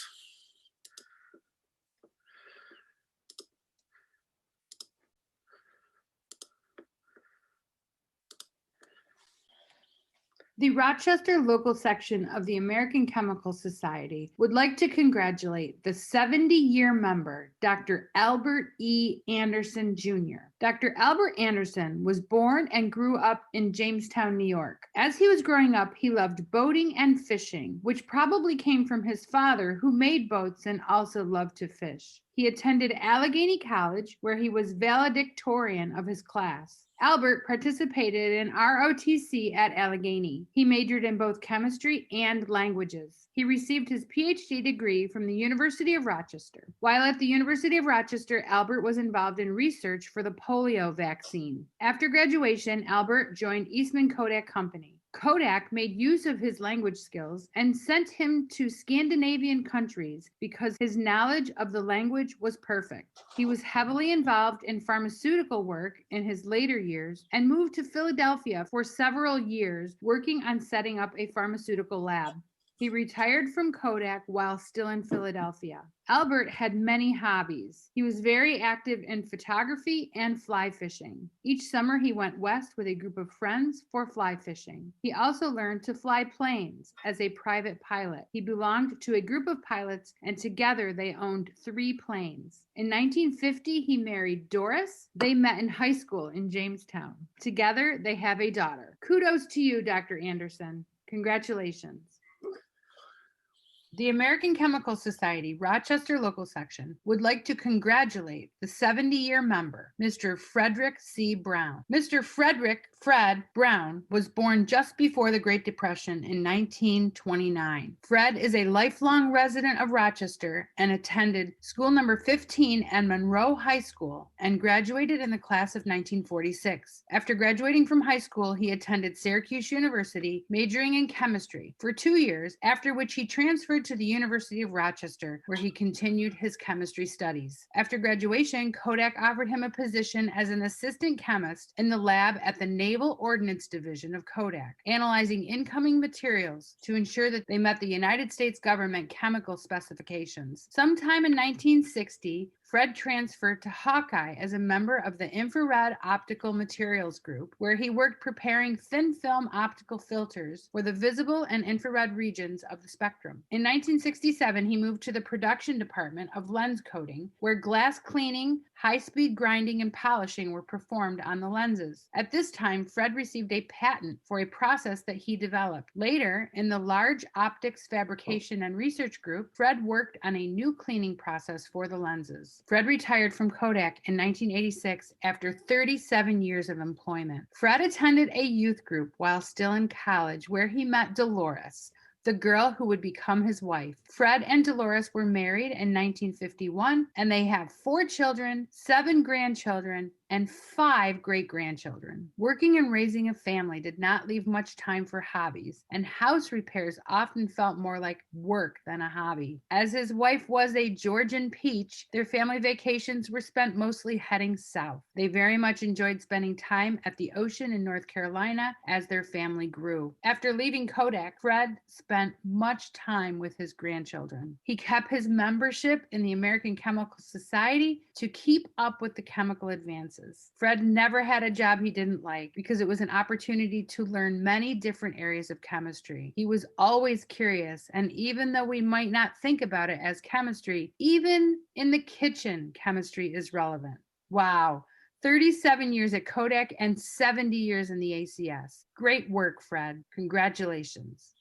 The Rochester local section of the American Chemical Society would like to congratulate the 70-year member, Dr. Albert E. Anderson, Jr. Dr. Albert Anderson was born and grew up in Jamestown, New York. As he was growing up, he loved boating and fishing, which probably came from his father, who made boats and also loved to fish. He attended Allegheny College, where he was valedictorian of his class. Albert participated in ROTC at Allegheny. He majored in both chemistry and languages. He received his PhD degree from the University of Rochester. While at the University of Rochester, Albert was involved in research for the polio vaccine. After graduation, Albert joined Eastman Kodak Company. Kodak made use of his language skills and sent him to Scandinavian countries because his knowledge of the language was perfect. He was heavily involved in pharmaceutical work in his later years and moved to Philadelphia for several years, working on setting up a pharmaceutical lab. He retired from Kodak while still in Philadelphia. Albert had many hobbies. He was very active in photography and fly fishing. Each summer he went west with a group of friends for fly fishing. He also learned to fly planes as a private pilot. He belonged to a group of pilots, and together they owned 3 planes. In 1950, he married Doris. They met in high school in Jamestown. Together they have a daughter. Kudos to you, Dr. Anderson. Congratulations. The American Chemical Society Rochester Local Section would like to congratulate the 70-year member, Mr. Frederick C. Brown. Mr. Fred Brown was born just before the Great Depression in 1929. Fred is a lifelong resident of Rochester and attended school number 15 and Monroe High School and graduated in the class of 1946. After graduating from high school, he attended Syracuse University, majoring in chemistry for 2 years, after which he transferred to the University of Rochester, where he continued his chemistry studies. After graduation, Kodak offered him a position as an assistant chemist in the lab at the Naval Ordnance Division of Kodak, analyzing incoming materials to ensure that they met the United States government chemical specifications. Sometime in 1960, Fred transferred to Hawkeye as a member of the Infrared Optical Materials Group, where he worked preparing thin film optical filters for the visible and infrared regions of the spectrum. In 1967, he moved to the production department of lens coating, where glass cleaning, high-speed grinding, and polishing were performed on the lenses. At this time, Fred received a patent for a process that he developed. Later, in the Large Optics Fabrication and Research Group, Fred worked on a new cleaning process for the lenses. Fred retired from Kodak in 1986 after 37 years of employment. Fred attended a youth group while still in college, where he met Dolores. the girl who would become his wife. Fred and Dolores were married in 1951, and they have 4 children, 7 grandchildren, and 5 great-grandchildren. Working and raising a family did not leave much time for hobbies, and house repairs often felt more like work than a hobby. As his wife was a Georgian peach, their family vacations were spent mostly heading south. They very much enjoyed spending time at the ocean in North Carolina as their family grew. After leaving Kodak, Fred spent much time with his grandchildren. He kept his membership in the American Chemical Society to keep up with the chemical advances. Fred never had a job he didn't like because it was an opportunity to learn many different areas of chemistry. He was always curious, and even though we might not think about it as chemistry, even in the kitchen, chemistry is relevant. Wow. 37 years at Kodak and 70 years in the ACS. Great work, Fred. Congratulations.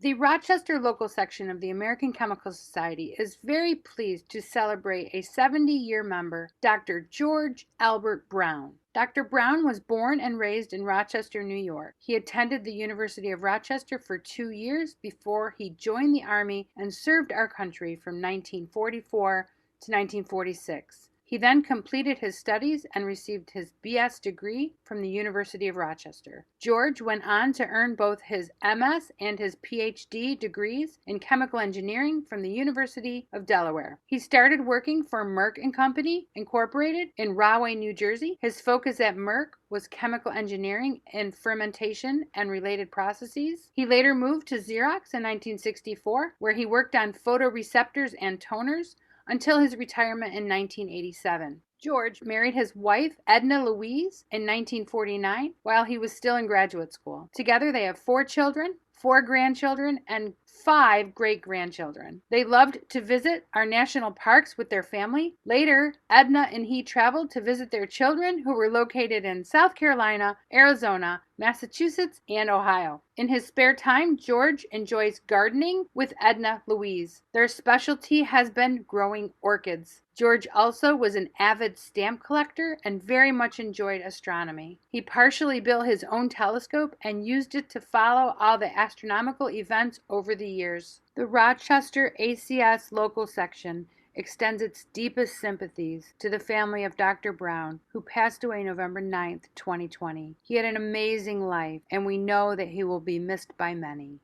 The Rochester local section of the American Chemical Society is very pleased to celebrate a 70-year member, Dr. George Albert Brown. Dr. Brown was born and raised in Rochester, New York. He attended the University of Rochester for 2 years before he joined the Army and served our country from 1944 to 1946. He then completed his studies and received his BS degree from the University of Rochester. George went on to earn both his MS and his PhD degrees in chemical engineering from the University of Delaware. He started working for Merck & Company, Incorporated in Rahway, New Jersey. His focus at Merck was chemical engineering and fermentation and related processes. He later moved to Xerox in 1964, where he worked on photoreceptors and toners, until his retirement in 1987. George married his wife, Edna Louise, in 1949 while he was still in graduate school. Together they have 4 children, 4 grandchildren, and 5 great-grandchildren. They loved to visit our national parks with their family. Later, Edna and he traveled to visit their children who were located in South Carolina, Arizona, Massachusetts, and Ohio. In his spare time, George enjoys gardening with Edna Louise. Their specialty has been growing orchids. George also was an avid stamp collector and very much enjoyed astronomy. He partially built his own telescope and used it to follow all the astronomical events over the years. The Rochester ACS local section extends its deepest sympathies to the family of Dr. Brown, who passed away November 9th, 2020. He had an amazing life, and we know that he will be missed by many.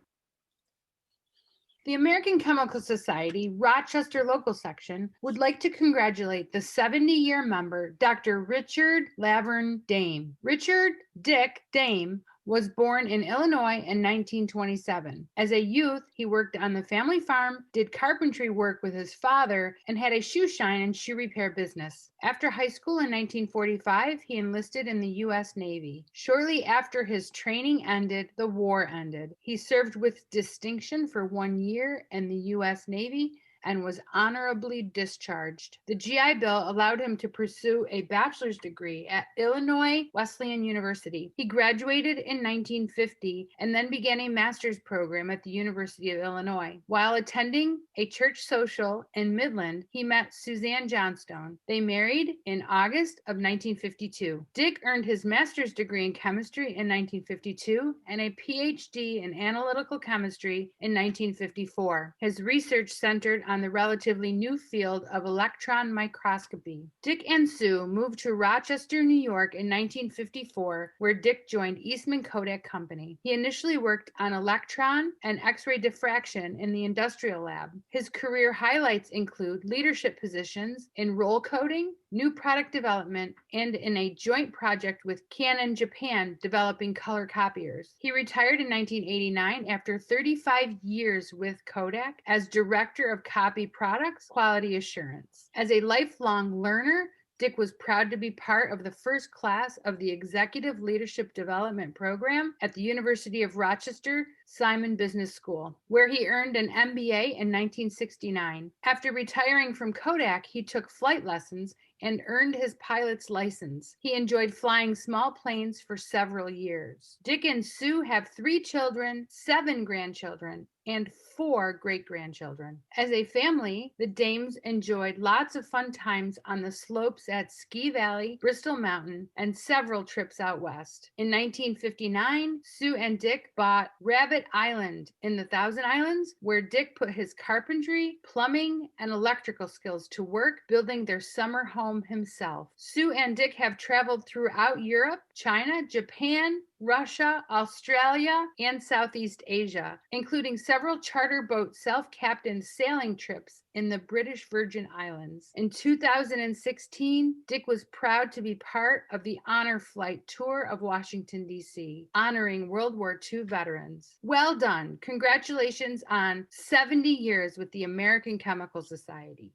The American Chemical Society Rochester local section would like to congratulate the 70-year member, Dr. Richard Laverne Dame. Richard Dick Dame was born in Illinois in 1927. As a youth, he worked on the family farm, did carpentry work with his father, and had a shoe shine and shoe repair business. After high school in 1945, he enlisted in the U.S. Navy. Shortly after his training ended, the war ended. He served with distinction for 1 year in the U.S. Navy and was honorably discharged. The GI Bill allowed him to pursue a bachelor's degree at Illinois Wesleyan University. He graduated in 1950 and then began a master's program at the University of Illinois. While attending a church social in Midland, he met Suzanne Johnstone. They married in August of 1952. Dick earned his master's degree in chemistry in 1952 and a PhD in analytical chemistry in 1954. His research centered on the relatively new field of electron microscopy. Dick and Sue moved to Rochester, New York in 1954, where Dick joined Eastman Kodak Company. He initially worked on electron and X-ray diffraction in the industrial lab. His career highlights include leadership positions in roll coating, new product development, and in a joint project with Canon Japan developing color copiers. He retired in 1989 after 35 years with Kodak as Director of Copy Products Quality Assurance. As a lifelong learner, Dick was proud to be part of the first class of the Executive Leadership Development Program at the University of Rochester Simon Business School, where he earned an MBA in 1969. After retiring from Kodak, he took flight lessons and earned his pilot's license. He enjoyed flying small planes for several years. Dick and Sue have 3 children, 7 grandchildren, and 4 great-grandchildren. As a family, the Dames enjoyed lots of fun times on the slopes at Ski Valley, Bristol Mountain, and several trips out west. In 1959, Sue and Dick bought Rabbit Island in the Thousand Islands, where Dick put his carpentry, plumbing, and electrical skills to work building their summer home himself. Sue and Dick have traveled throughout Europe, China, Japan, Russia, Australia, and Southeast Asia, including several charter boat self-captained sailing trips in the British Virgin Islands. In 2016, Dick was proud to be part of the Honor Flight Tour of Washington, D.C., honoring World War II veterans. Well done. Congratulations on 70 years with the American Chemical Society.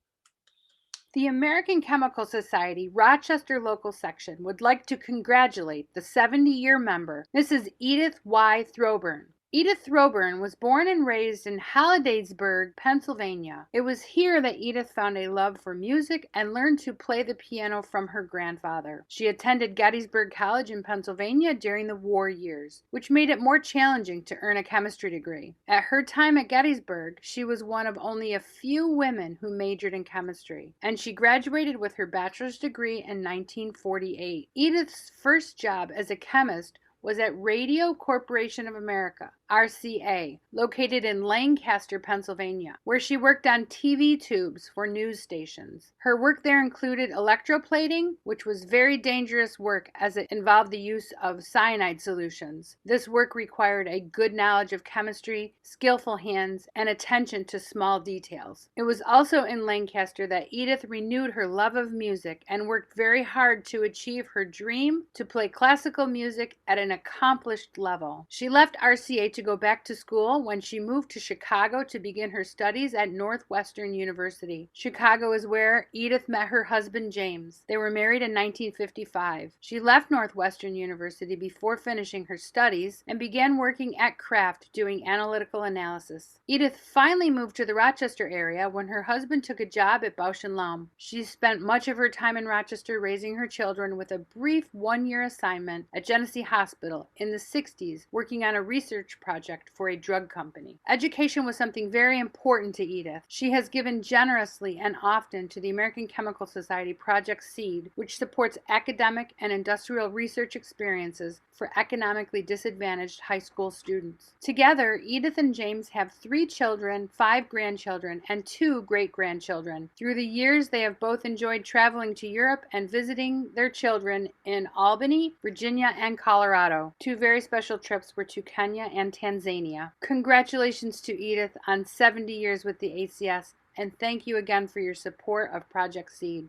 The American Chemical Society Rochester Local Section would like to congratulate the 70-year member, Mrs. Edith Y. Throburn. Edith Throburn was born and raised in Hollidaysburg, Pennsylvania. It was here that Edith found a love for music and learned to play the piano from her grandfather. She attended Gettysburg College in Pennsylvania during the war years, which made it more challenging to earn a chemistry degree. At her time at Gettysburg, she was one of only a few women who majored in chemistry, and she graduated with her bachelor's degree in 1948. Edith's first job as a chemist was at Radio Corporation of America, RCA, located in Lancaster, Pennsylvania, where she worked on TV tubes for news stations. Her work there included electroplating, which was very dangerous work as it involved the use of cyanide solutions. This work required a good knowledge of chemistry, skillful hands, and attention to small details. It was also in Lancaster that Edith renewed her love of music and worked very hard to achieve her dream to play classical music at an accomplished level. She left RCA to go back to school when she moved to Chicago to begin her studies at Northwestern University. Chicago is where Edith met her husband James. They were married in 1955. She left Northwestern University before finishing her studies and began working at Kraft doing analytical analysis. Edith finally moved to the Rochester area when her husband took a job at Bausch & Lomb. She spent much of her time in Rochester raising her children with a brief one-year assignment at Genesee Hospital in the 60s, working on a research project for a drug company. Education was something very important to Edith. She has given generously and often to the American Chemical Society Project SEED, which supports academic and industrial research experiences for economically disadvantaged high school students. Together, Edith and James have 3 children, 5 grandchildren, and 2 great-grandchildren. Through the years, they have both enjoyed traveling to Europe and visiting their children in Albany, Virginia, and Colorado. 2 very special trips were to Kenya and Tanzania. Congratulations to Edith on 70 years with the ACS, and thank you again for your support of Project SEED.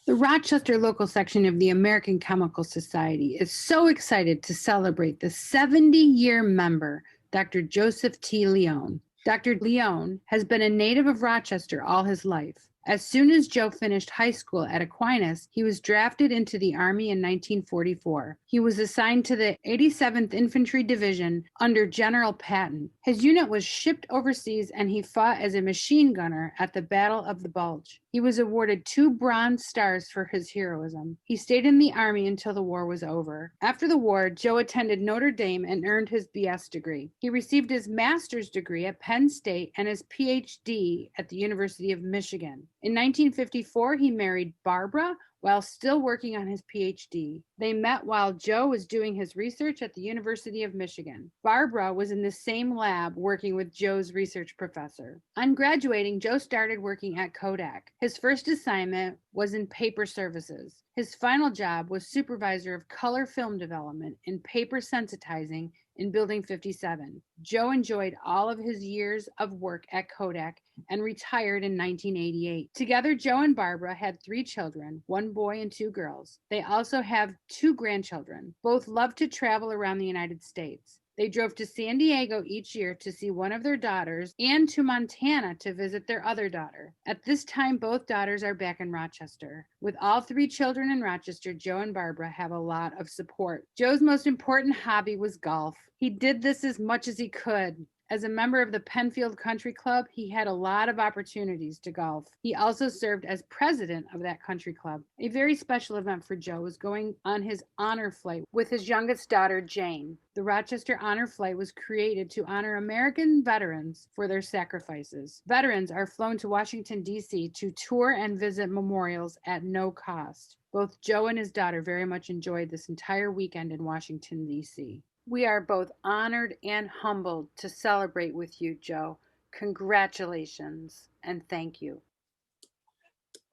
The Rochester local section of the American Chemical Society is so excited to celebrate the 70-year member, Dr. Joseph T. Leone. Dr. Leone has been a native of Rochester all his life. As soon as Joe finished high school at Aquinas, he was drafted into the Army in 1944. He was assigned to the 87th Infantry Division under General Patton. His unit was shipped overseas and he fought as a machine gunner at the Battle of the Bulge. He was awarded 2 Bronze Stars for his heroism. He stayed in the Army until the war was over. After the war, Joe attended Notre Dame and earned his BS degree. He received his master's degree at Penn State and his PhD at the University of Michigan. In 1954, he married Barbara while still working on his PhD. They met while Joe was doing his research at the University of Michigan. Barbara was in the same lab working with Joe's research professor. On graduating, Joe started working at Kodak. His first assignment was in paper services. His final job was supervisor of color film development and paper sensitizing in Building 57. Joe enjoyed all of his years of work at Kodak and retired in 1988. Together, Joe and Barbara had 3 children, 1 boy and 2 girls. They also have 2 grandchildren. Both love to travel around the United States. They drove to San Diego each year to see one of their daughters and to Montana to visit their other daughter. At this time, both daughters are back in Rochester. With all 3 children in Rochester, Joe and Barbara have a lot of support. Joe's most important hobby was golf. He did this as much as he could, As a member of the Penfield Country Club, he had a lot of opportunities to golf. He also served as president of that country club. A very special event for Joe was going on his honor flight with his youngest daughter, Jane. The Rochester Honor Flight was created to honor American veterans for their sacrifices. Veterans are flown to Washington, D.C. to tour and visit memorials at no cost. Both Joe and his daughter very much enjoyed this entire weekend in Washington, D.C. We are both honored and humbled to celebrate with you, Joe. Congratulations and thank you.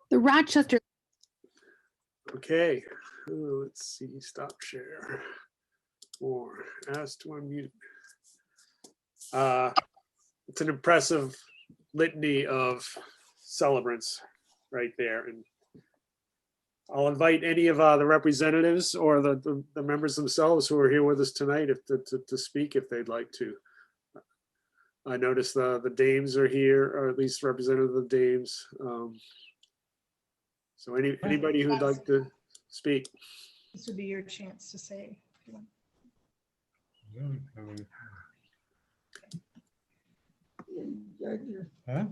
The Rochester. Okay, let's see, stop share. Or ask to unmute. It's an impressive litany of celebrants right there. And I'll invite any of the representatives or the members themselves who are here with us tonight to speak if they'd like to. I noticed the dames are here, or at least representative of the dames. So anybody who'd like to speak. This would be your chance to say. Huh?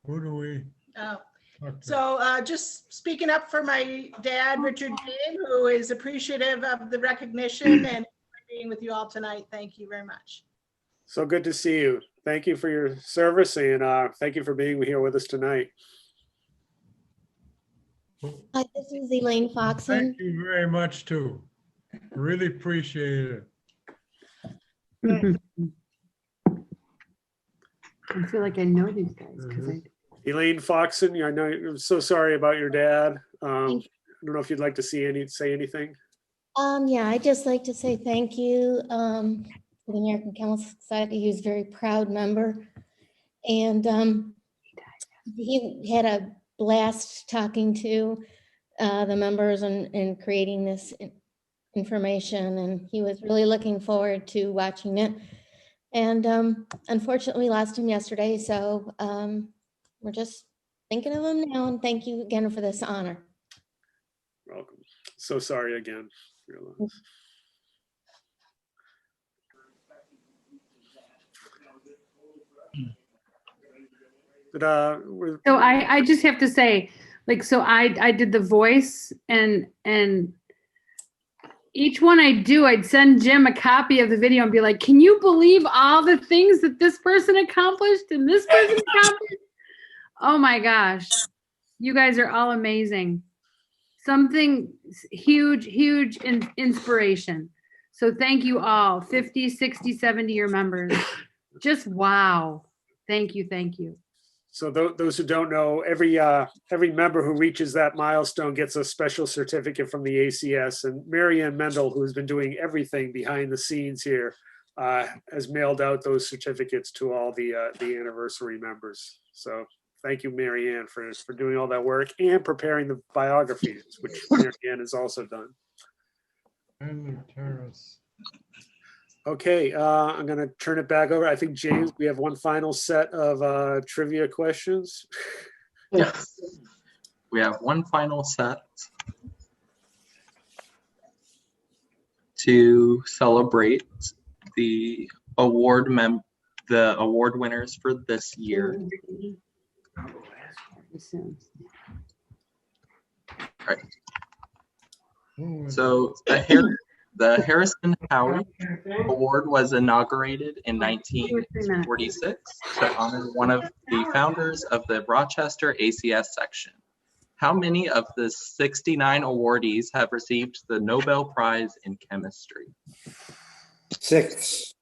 Who do we? Oh. Okay. So just speaking up for my dad, Richard Dean, who is appreciative of the recognition and being with you all tonight. Thank you very much. So good to see you. Thank you for your service, and thank you for being here with us tonight. Hi, this is Elaine Foxon. Thank you very much too. Really appreciate I feel like I know these guys because Elaine Foxon, I know I'm so sorry about your dad. I don't know if you'd like to say anything. Yeah, I'd just like to say thank you to the American Chemical Society. He was a very proud member. And he had a blast talking to the members and creating this information. And he was really looking forward to watching it. And unfortunately, we lost him yesterday. So we're just thinking of him now. And thank you again for this honor. Welcome. So sorry again. Realize. So I just have to say, like, so I did the voice and each one I do, I'd send Jim a copy of the video and be like, can you believe all the things that this person accomplished and this person accomplished? Oh my gosh. You guys are all amazing. Something huge, huge inspiration. So thank you all, 50, 60, 70 year members. Just wow. Thank you. Thank you. So those who don't know, every member who reaches that milestone gets a special certificate from the ACS. And Marianne Mendel, who's been doing everything behind the scenes here, has mailed out those certificates to all the anniversary members. So thank you, Marianne, for doing all that work and preparing the biographies, which Marianne has also done. And the terrace. Okay, I'm going to turn it back over. I think, James, we have one final set of trivia questions. Yes, we have one final set to celebrate the award winners for this year. Right. So the Harrison Howie Award was inaugurated in 1946 to honor one of the founders of the Rochester ACS section. How many of the 69 awardees have received the Nobel Prize in Chemistry? 6.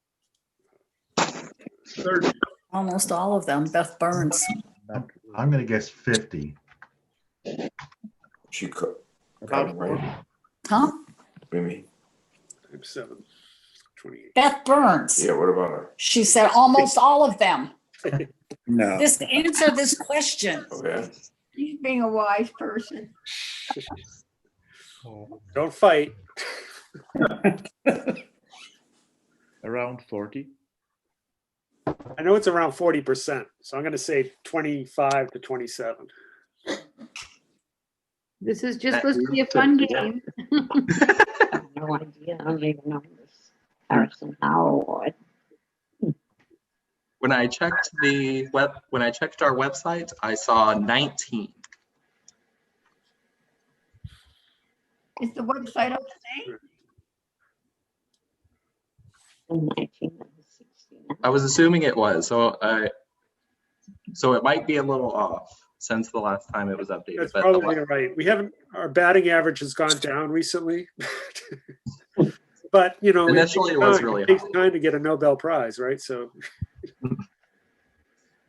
30. Almost all of them. Beth Burns. I'm going to guess 50. She could. Huh? Maybe. 7, 28. Beth Burns. Yeah, what about her? She said almost all of them. No. Just answer this question. Okay. He's being a wise person. Don't fight. Around 40. I know it's around 40%, so I'm going to say 25 to 27. This is just supposed to be a fun game. No idea. I don't even know this Harrison Howe Award. When I checked our website, I saw 19. Is the website up to date? I was assuming it was, so it might be a little off since the last time it was updated. That's but probably right. Our batting average has gone down recently. But, you know, Initially it was really it takes high. time to get a Nobel Prize, right? So,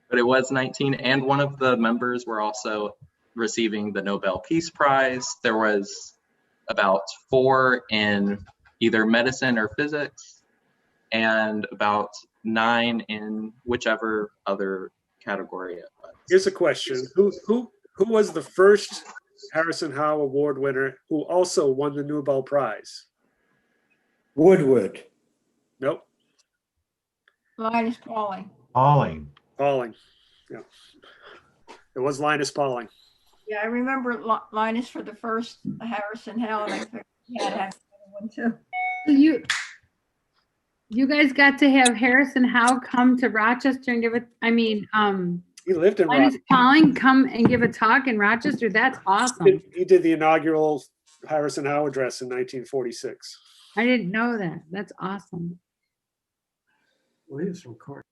But it was 19, and one of the members were also receiving the Nobel Peace Prize. There was about 4 in either medicine or physics, and about 9 in whichever other category it was. here's a question. Who was the first Harrison Howe Award winner who also won the Nobel Prize? Woodward. Nope. Linus Pauling. Pauling. Pauling. Yeah. It was Linus Pauling. Yeah, I remember Linus for the first Harrison Howe, and I figured he had to have one too. So you guys got to have Harrison Howe come to Rochester and give it. I mean, He lived in Linus Rochester. Pauling come and give a talk in Rochester. That's awesome. He did the inaugural Harrison Howe address in 1946. I didn't know that. That's awesome. Well, he was from Cork.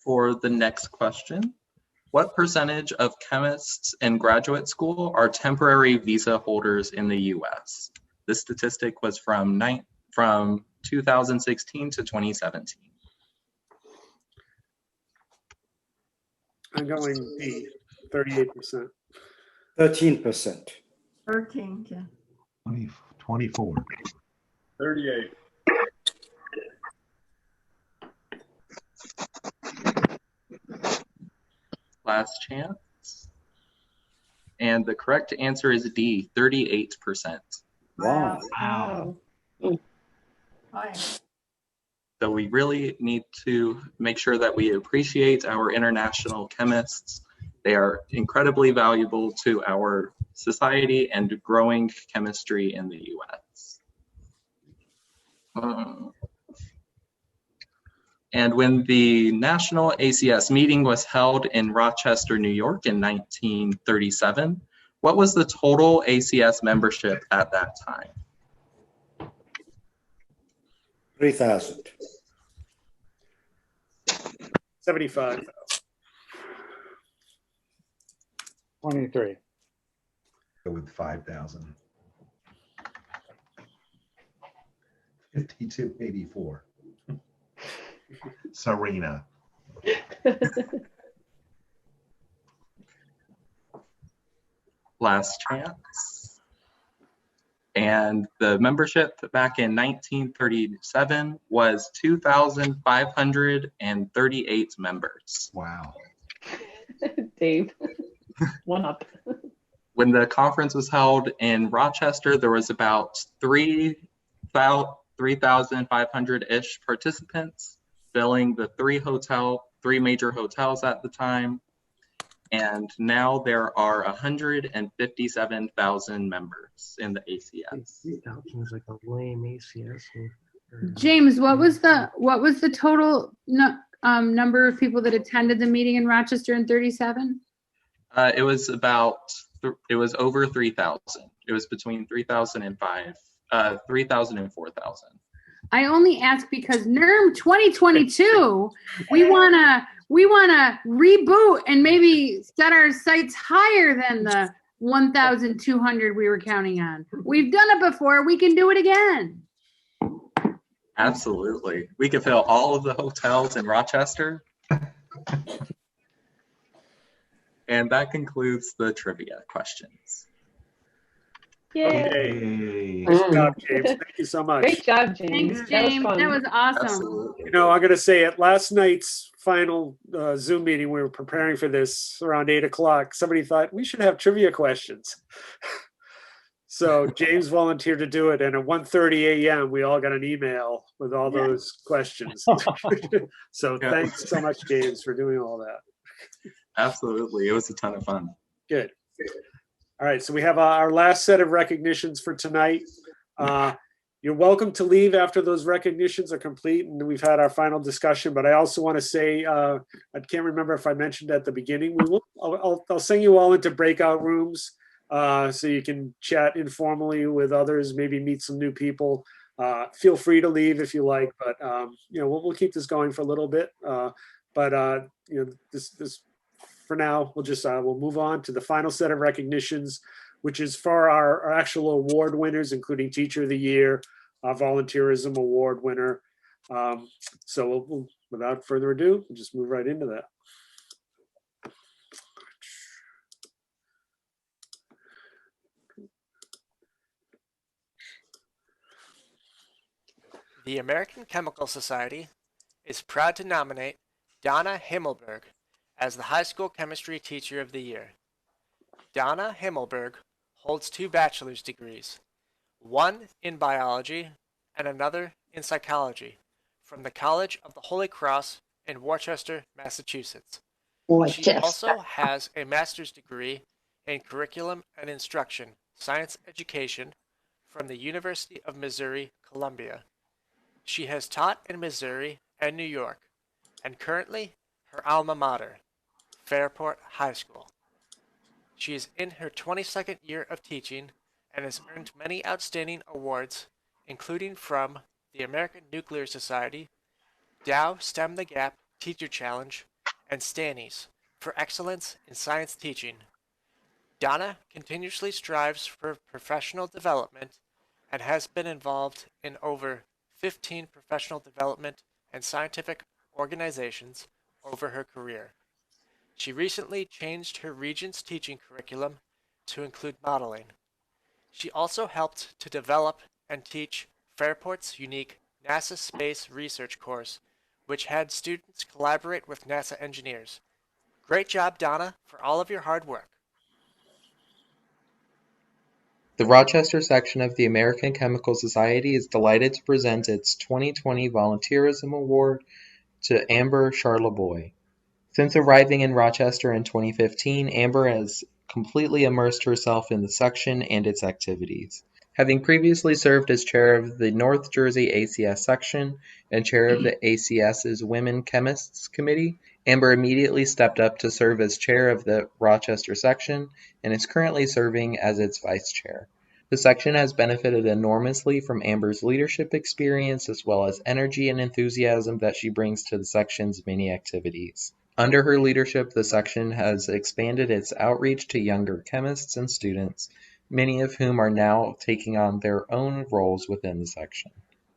For the next question, what percentage of chemists in graduate school are temporary visa holders in the US? This statistic was from 2016 to 2017. I'm going B, 38%. 13%. 13 to 24. 38. Last chance. And the correct answer is D, 38%. Wow. Wow. Hi. So we really need to make sure that we appreciate our international chemists. They are incredibly valuable to our society and growing chemistry in the US. And when the National ACS meeting was held in Rochester, New York in 1937, what was the total ACS membership at that time? 3,000. 75. 23. Go with 5,000. 5284. Serena. Last chance. And the membership back in 1937 was 2,538 members. Wow. Dave, one up. When the conference was held in Rochester, there was about 3,500-ish participants, filling the three major hotels at the time. And now there are 157,000 members in the ACS. 3,000 is like a lame ACS. James, what was the total number of people that attended the meeting in Rochester in 37? It was over 3,000. It was between 3,000 and 4,000. I only ask because NERM 2022, we wanna reboot and maybe set our sights higher than the 1,200 we were counting on. We've done it before. We can do it again. Absolutely. We could fill all of the hotels in Rochester. And that concludes the trivia questions. Okay. Nice job, James. Thank you so much. Great job, James. Thanks, James. That was awesome. Absolutely. You know, I'm going to say at last night's final Zoom meeting, we were preparing for this around 8 o'clock. Somebody thought we should have trivia questions. So James volunteered to do it. And at 1:30 a.m., we all got an email with all those questions. So thanks so much, James, for doing all that. Absolutely. It was a ton of fun. Good. All right. So we have our last set of recognitions for tonight. You're welcome to leave after those recognitions are complete and we've had our final discussion. But I also want to say, I can't remember if I mentioned at the beginning, I'll send you all into breakout rooms so you can chat informally with others, maybe meet some new people. Feel free to leave if you like, but we'll keep this going for a little bit. This for now, we'll move on to the final set of recognitions, which is for our actual award winners, including Teacher of the Year, our Volunteerism Award winner. So without further ado, we'll just move right into that. The American Chemical Society is proud to nominate Donna Himmelberg as the High School Chemistry Teacher of the Year. Donna Himmelberg holds 2 bachelor's degrees, one in biology and another in psychology, from the College of the Holy Cross in Rochester, Massachusetts. She also has a master's degree in curriculum and instruction, science education, from the University of Missouri, Columbia. She has taught in Missouri and New York, and currently her alma mater, Fairport High School. She is in her 22nd year of teaching and has earned many outstanding awards, including from the American Nuclear Society, Dow STEM the Gap Teacher Challenge, and Stannies for excellence in science teaching. Donna continuously strives for professional development and has been involved in over 15 professional development and scientific organizations over her career. She recently changed her Regents teaching curriculum to include modeling. She also helped to develop and teach Fairport's unique NASA Space Research course, which had students collaborate with NASA engineers. Great job, Donna, for all of your hard work. The Rochester section of the American Chemical Society is delighted to present its 2020 Volunteerism Award to Amber Charlebois. Since arriving in Rochester in 2015, Amber has completely immersed herself in the section and its activities. Having previously served as chair of the North Jersey ACS section and chair of the ACS's Women Chemists Committee, Amber immediately stepped up to serve as chair of the Rochester section and is currently serving as its vice chair. The section has benefited enormously from Amber's leadership experience as well as energy and enthusiasm that she brings to the section's many activities. Under her leadership, the section has expanded its outreach to younger chemists and students, many of whom are now taking on their own roles within the section.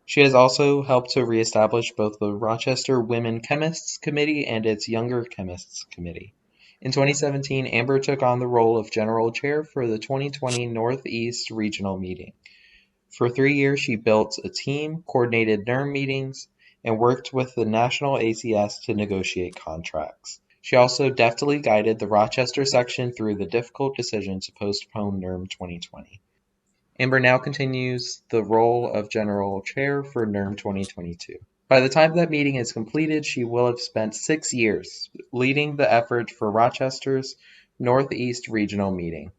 She has also helped to reestablish both the Rochester Women Chemists Committee and its Younger Chemists Committee. In 2017, Amber took on the role of General Chair for the 2020 Northeast Regional Meeting. For 3 years, she built a team, coordinated NERM meetings, and worked with the National ACS to negotiate contracts. She also deftly guided the Rochester section through the difficult decision to postpone NERM 2020. Amber now continues the role of General Chair for NERM 2022. By the time that meeting is completed, she will have spent 6 years leading the effort for Rochester's Northeast Regional Meeting.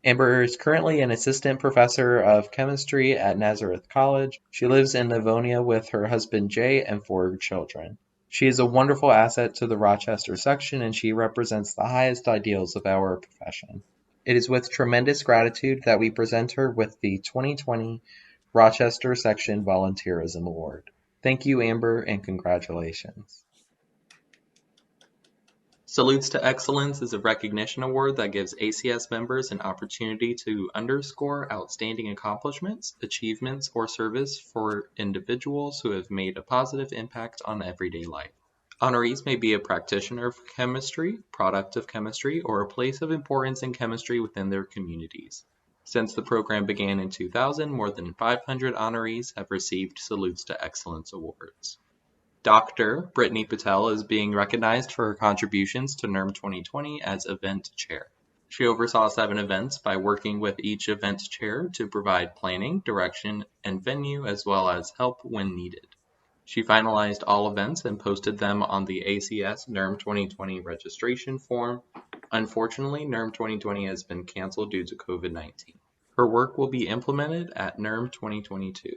Amber is currently an assistant professor of chemistry at Nazareth College. She lives in Livonia with her husband Jay and 4 children. She is a wonderful asset to the Rochester section and she represents the highest ideals of our profession. It is with tremendous gratitude that we present her with the 2020 Rochester Section Volunteerism Award. Thank you, Amber, and congratulations. Salutes to Excellence is a recognition award that gives ACS members an opportunity to underscore outstanding accomplishments, achievements, or service for individuals who have made a positive impact on everyday life. Honorees may be a practitioner of chemistry, product of chemistry, or a place of importance in chemistry within their communities. Since the program began in 2000, more than 500 honorees have received Salutes to Excellence awards. Dr. Brittany Patel is being recognized for her contributions to NERM 2020 as event chair. She oversaw 7 events by working with each event chair to provide planning, direction, and venue, as well as help when needed. She finalized all events and posted them on the ACS NERM 2020 registration form. Unfortunately, NERM 2020 has been canceled due to COVID-19. Her work will be implemented at NERM 2022.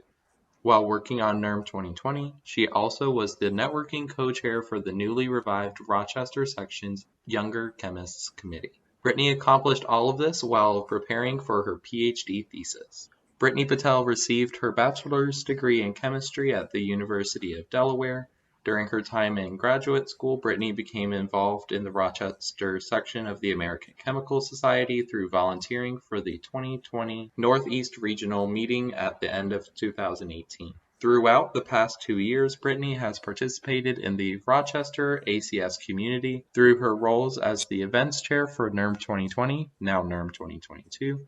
While working on NERM 2020, she also was the networking co-chair for the newly revived Rochester section's Younger Chemists Committee. Brittany accomplished all of this while preparing for her PhD thesis. Brittany Patel received her bachelor's degree in chemistry at the University of Delaware. During her time in graduate school, Brittany became involved in the Rochester section of the American Chemical Society through volunteering for the 2020 Northeast Regional Meeting at the end of 2018. Throughout the past 2 years, Brittany has participated in the Rochester ACS community through her roles as the events chair for NERM 2020, now NERM 2022,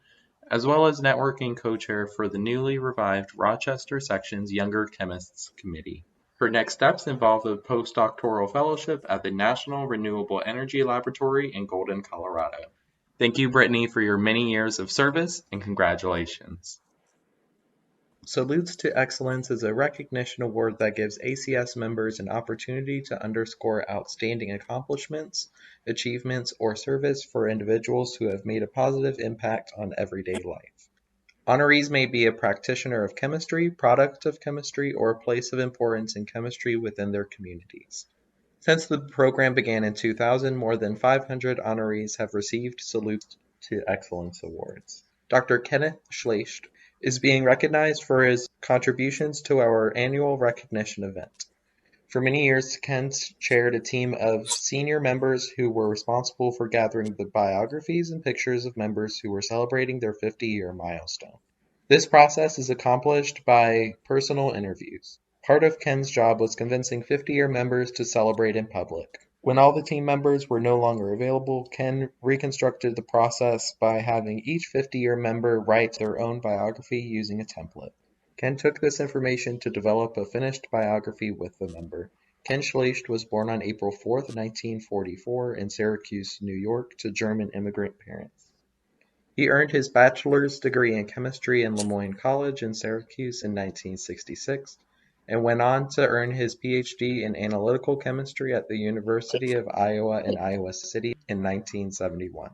as well as networking co-chair for the newly revived Rochester section's Younger Chemists Committee. Her next steps involve a postdoctoral fellowship at the National Renewable Energy Laboratory in Golden, Colorado. Thank you, Brittany, for your many years of service, and congratulations. Salutes to Excellence is a recognition award that gives ACS members an opportunity to underscore outstanding accomplishments, achievements, or service for individuals who have made a positive impact on everyday life. Honorees may be a practitioner of chemistry, product of chemistry, or a place of importance in chemistry within their communities. Since the program began in 2000, more than 500 honorees have received Salute to Excellence awards. Dr. Kenneth Schlecht is being recognized for his contributions to our annual recognition event. For many years, Kent chaired a team of senior members who were responsible for gathering the biographies and pictures of members who were celebrating their 50-year milestone. This process is accomplished by personal interviews. Part of Ken's job was convincing 50-year members to celebrate in public. When all the team members were no longer available, Ken reconstructed the process by having each 50-year member write their own biography using a template. Ken took this information to develop a finished biography with the member. Ken Schlecht was born on April 4, 1944 in Syracuse, New York, to German immigrant parents. He earned his bachelor's degree in chemistry in Lemoyne College in Syracuse in 1966, and went on to earn his PhD in analytical chemistry at the University of Iowa in Iowa City in 1971.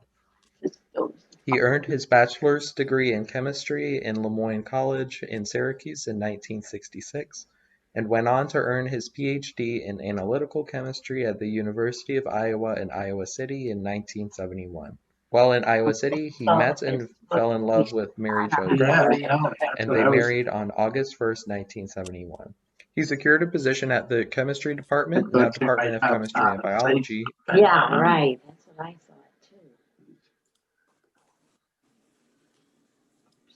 He earned his bachelor's degree in chemistry in Lemoyne College in Syracuse in 1966, and went on to earn his PhD in analytical chemistry at the University of Iowa in Iowa City in 1971. While in Iowa City, he met and fell in love with Mary Jo Gregory, and they married on August 1st, 1971. He secured a position at the chemistry department, now Department of Chemistry and Biology. Yeah, right. That's what I thought too.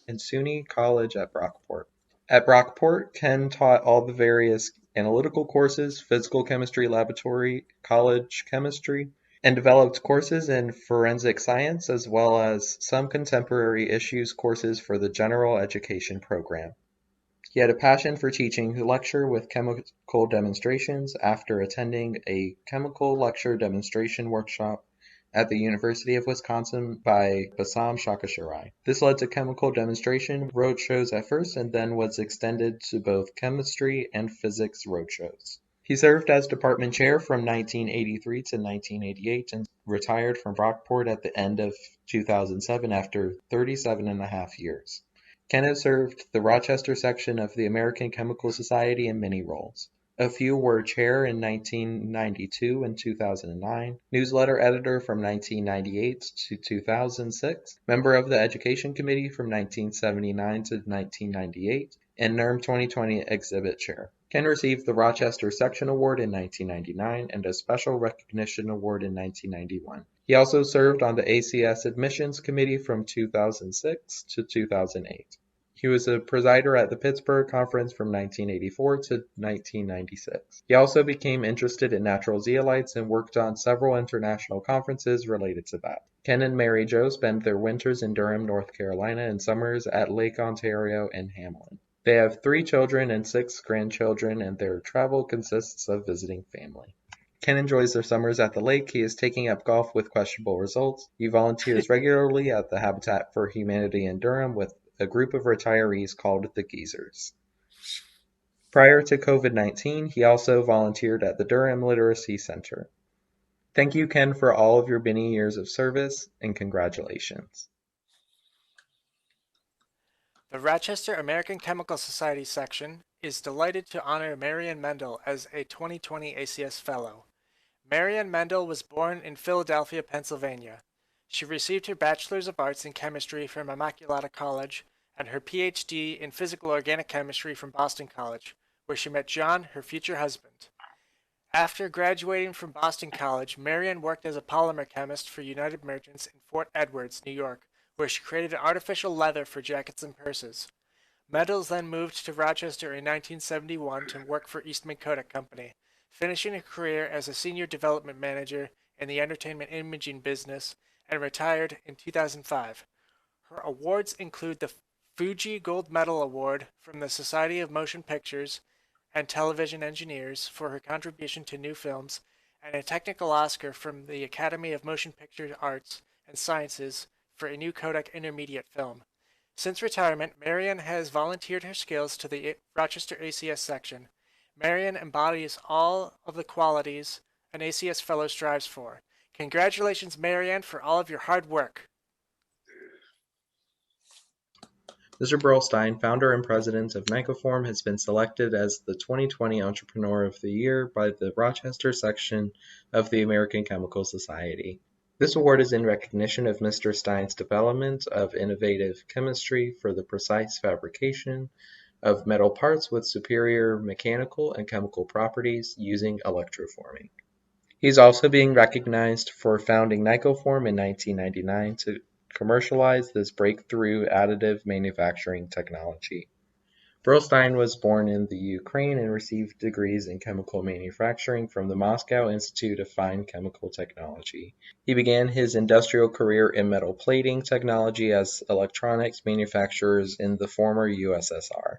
And SUNY College at Brockport. At Brockport, Ken taught all the various analytical courses, physical chemistry laboratory, college chemistry, and developed courses in forensic science as well as some contemporary issues courses for the general education program. He had a passion for teaching lecture with chemical demonstrations after attending a chemical lecture demonstration workshop at the University of Wisconsin by Bassam Shakasharai. This led to chemical demonstration roadshows at first and then was extended to both chemistry and physics roadshows. He served as department chair from 1983 to 1988 and retired from Brockport at the end of 2007 after 37.5 years. Ken has served the Rochester section of the American Chemical Society in many roles. A few were chair in 1992 and 2009, newsletter editor from 1998 to 2006, member of the Education Committee from 1979 to 1998, and NERM 2020 exhibit chair. Ken received the Rochester Section Award in 1999 and a Special Recognition Award in 1991. He also served on the ACS Admissions Committee from 2006 to 2008. He was a presider at the Pittsburgh Conference from 1984 to 1996. He also became interested in natural zeolites and worked on several international conferences related to that. Ken and Mary Jo spend their winters in Durham, North Carolina, and summers at Lake Ontario and Hamlin. They have 3 children and 6 grandchildren, and their travel consists of visiting family. Ken enjoys their summers at the lake. He is taking up golf with questionable results. He volunteers regularly at the Habitat for Humanity in Durham with a group of retirees called the Geezers. Prior to COVID-19, he also volunteered at the Durham Literacy Center. Thank you, Ken, for all of your many years of service, and congratulations. The Rochester American Chemical Society section is delighted to honor Marianne Mendel as a 2020 ACS Fellow. Marianne Mendel was born in Philadelphia, Pennsylvania. She received her Bachelor's of Arts in Chemistry from Immaculata College and her PhD in Physical Organic Chemistry from Boston College, where she met John, her future husband. After graduating from Boston College, Marianne worked as a polymer chemist for United Merchants in Fort Edwards, New York, where she created artificial leather for jackets and purses. Mendel then moved to Rochester in 1971 to work for Eastman Kodak Company, finishing her career as a senior development manager in the entertainment imaging business, and retired in 2005. Her awards include the Fuji Gold Medal Award from the Society of Motion Pictures and Television Engineers for her contribution to new films, and a technical Oscar from the Academy of Motion Picture Arts and Sciences for a new Kodak intermediate film. Since retirement, Marianne has volunteered her skills to the Rochester ACS section. Marianne embodies all of the qualities an ACS Fellow strives for. Congratulations, Marianne, for all of your hard work. Mr. Burlstein, founder and president of Nycoform, has been selected as the 2020 Entrepreneur of the Year by the Rochester section of the American Chemical Society. This award is in recognition of Mr. Stein's development of innovative chemistry for the precise fabrication of metal parts with superior mechanical and chemical properties using electroforming. He's also being recognized for founding Nycoform in 1999 to commercialize this breakthrough additive manufacturing technology. Burlstein was born in the Ukraine and received degrees in chemical manufacturing from the Moscow Institute of Fine Chemical Technology. He began his industrial career in metal plating technology as electronics manufacturers in the former USSR.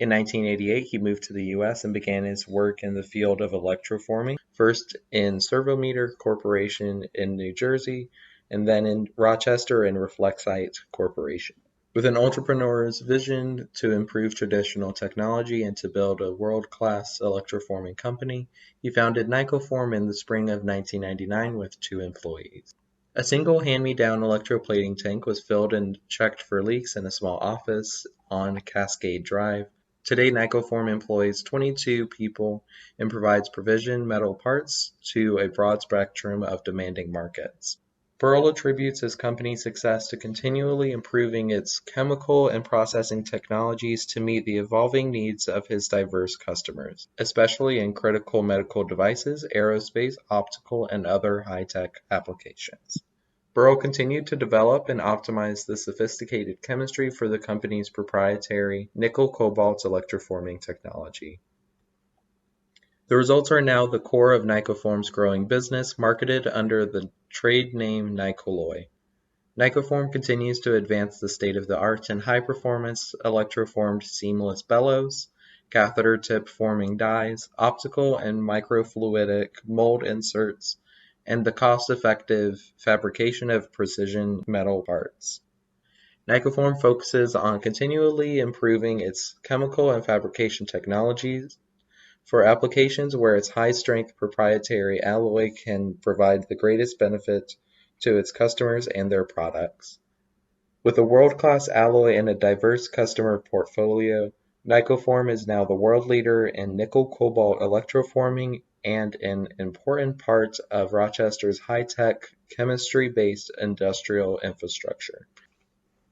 In 1988, he moved to the U.S. and began his work in the field of electroforming, first in Servometer Corporation in New Jersey, and then in Rochester and Reflexite Corporation. With an entrepreneur's vision to improve traditional technology and to build a world-class electroforming company, he founded Nycoform in the spring of 1999 with 2 employees. A single hand-me-down electroplating tank was filled and checked for leaks in a small office on Cascade Drive. Today, Nycoform employs 22 people and provides provision metal parts to a broad spectrum of demanding markets. Burl attributes his company's success to continually improving its chemical and processing technologies to meet the evolving needs of his diverse customers, especially in critical medical devices, aerospace, optical, and other high-tech applications. Burl continued to develop and optimize the sophisticated chemistry for the company's proprietary nickel-cobalt electroforming technology. The results are now the core of Nycoform's growing business, marketed under the trade name Nycoloy. Nycoform continues to advance the state-of-the-art in high-performance electroformed seamless bellows, catheter-tip forming dies, optical and microfluidic mold inserts, and the cost-effective fabrication of precision metal parts. Nycoform focuses on continually improving its chemical and fabrication technologies for applications where its high-strength proprietary alloy can provide the greatest benefit to its customers and their products. With a world-class alloy and a diverse customer portfolio, Nycoform is now the world leader in nickel-cobalt electroforming and an important part of Rochester's high-tech, chemistry-based industrial infrastructure.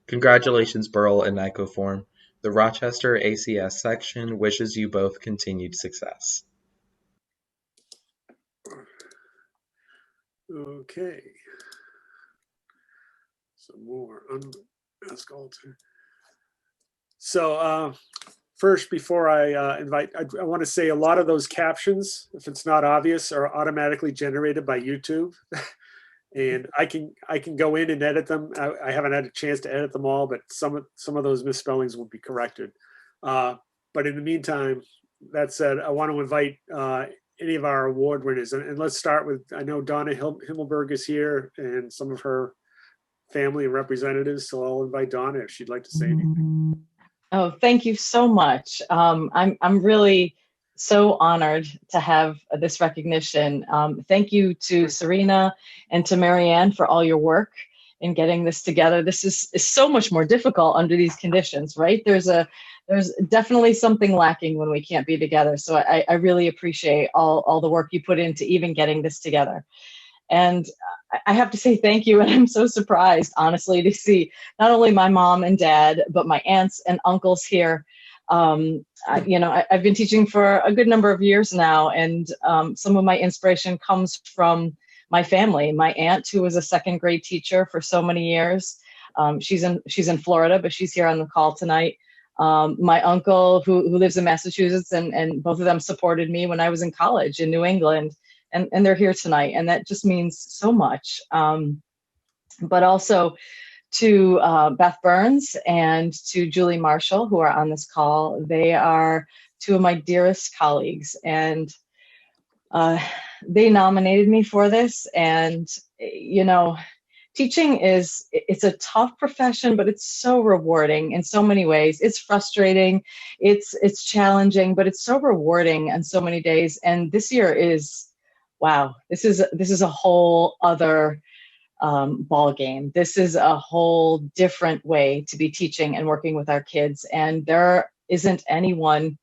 Congratulations, Burl and Nycoform. The Rochester ACS section wishes you both continued success. Okay. Some more. Ask Alter. So first, before I invite, I want to say a lot of those captions, if it's not obvious, are automatically generated by YouTube. And I can go in and edit them. I haven't had a chance to edit them all, but some of those misspellings will be corrected. But in the meantime, that said, I want to invite any of our award winners, and let's start with, I know Donna Himmelberg is here and some of her family and representatives, so I'll invite Donna if she'd like to say anything. Oh, thank you so much. I'm really so honored to have this recognition. Thank you to Serena and to Marianne for all your work in getting this together. This is so much more difficult under these conditions, right? There's definitely something lacking when we can't be together. So I really appreciate all the work you put into even getting this together. And I have to say thank you. And I'm so surprised, honestly, to see not only my mom and dad, but my aunts and uncles here. I've been teaching for a good number of years now, and some of my inspiration comes from my family. My aunt, who was a second grade teacher for so many years, she's in Florida, but she's here on the call tonight. My uncle, who lives in Massachusetts, and both of them supported me when I was in college in New England, and they're here tonight, and that just means so much. But also to Beth Burns and to Julie Marshall, who are on this call. They are two of my dearest colleagues, and they nominated me for this. And, teaching it's a tough profession, but it's so rewarding in so many ways. It's frustrating, it's challenging, but it's so rewarding on so many days. And this year is, wow, this is a whole other ball game. This is a whole different way to be teaching and working with our kids. And there isn't anyone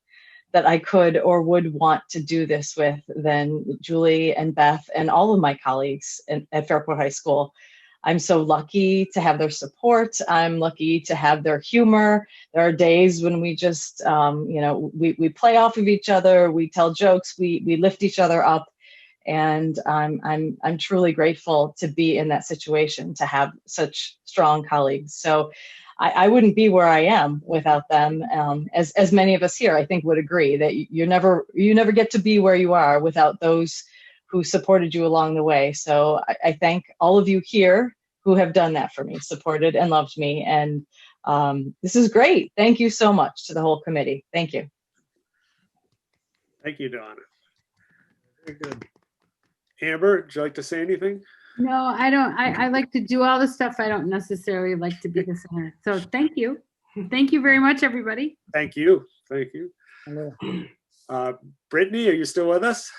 that I could or would want to do this with than Julie and Beth and all of my colleagues at Fairport High School. I'm so lucky to have their support. I'm lucky to have their humor. There are days when we just, we play off of each other, we tell jokes, we lift each other up. And I'm truly grateful to be in that situation, to have such strong colleagues. So I wouldn't be where I am without them. As many of us here, I think, would agree that you never get to be where you are without those who supported you along the way. So I thank all of you here who have done that for me, supported and loved me. And this is great. Thank you so much to the whole committee. Thank you. Thank you, Donna. Very good. Amber, would you like to say anything? No, I don't. I like to do all the stuff. I don't necessarily like to be the center. So thank you. Thank you very much, everybody. Thank you. Thank you. Brittany, are you still with us?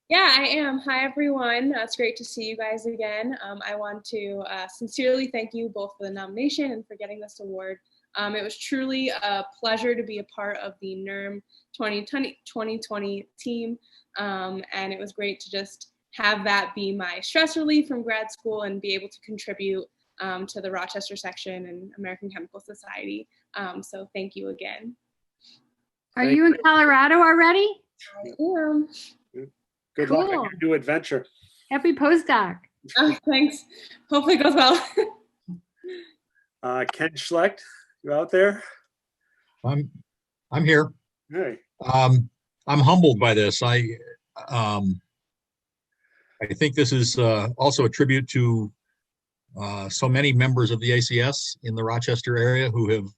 Yeah, I am. Hi, everyone. It's great to see you guys again. I want to sincerely thank you both for the nomination and for getting this award. It was truly a pleasure to be a part of the NERM 2020 team. And it was great to just have that be my stress relief from grad school and be able to contribute to the Rochester section and American Chemical Society. So thank you again. Are you in Colorado already? I am. Good luck on your new adventure. Happy postdoc. Thanks. Hopefully it goes well. Ken Schlecht, you out there? I'm here. Hey. I'm humbled by this. I think this is also a tribute to so many members of the ACS in the Rochester area who have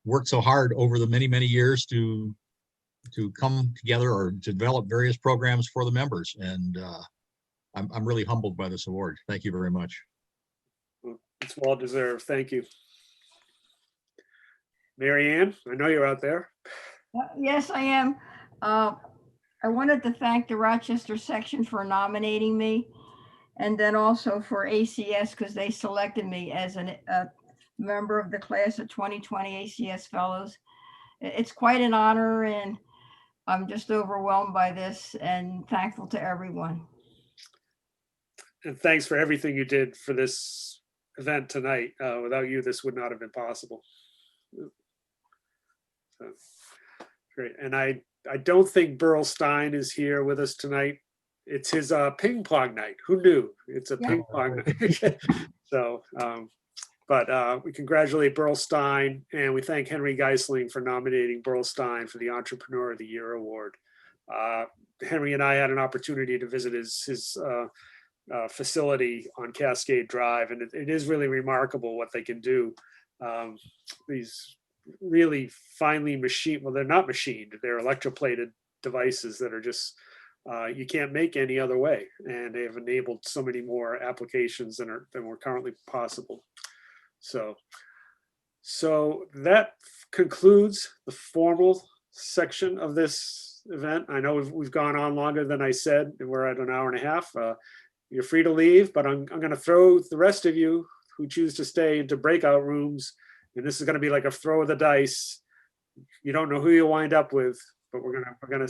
worked so hard over the many years to come together or to develop various programs for the members. And I'm really humbled by this award. Thank you very much. It's well deserved. Thank you. Mary Ann, I know you're out there. Yes, I am. I wanted to thank the Rochester section for nominating me, and then also for ACS because they selected me as a member of the class of 2020 ACS Fellows. It's quite an honor, and I'm just overwhelmed by this and thankful to everyone. And thanks for everything you did for this event tonight. Without you, this would not have been possible. So, great. And I don't think Burl Stein is here with us tonight. It's his ping pong night. Who knew? It's a ping pong night. So, but we congratulate Burl Stein, and we thank Henry Geisling for nominating Burl Stein for the Entrepreneur of the Year Award. Henry and I had an opportunity to visit his facility on Cascade Drive, and it is really remarkable what they can do. These really finely machined, well, they're not machined, they're electroplated devices that are just, you can't make any other way. And they have enabled so many more applications than were currently possible. So that concludes the formal section of this event. I know we've gone on longer than I said, and we're at an hour and a half. you're free to leave, but I'm going to throw the rest of you who choose to stay into breakout rooms. And this is going to be like a throw of the dice. You don't know who you wind up with, but we're gonna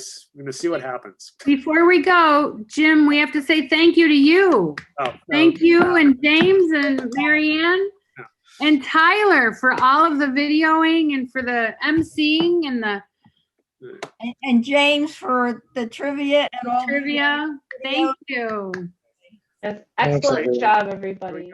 see what happens. Before we go, Jim, we have to say thank you to you. Oh, Thank you, and James and Marianne and Tyler for all of the videoing and for the emceeing and the And James for the trivia and all the trivia. Thank you. Excellent job, everybody.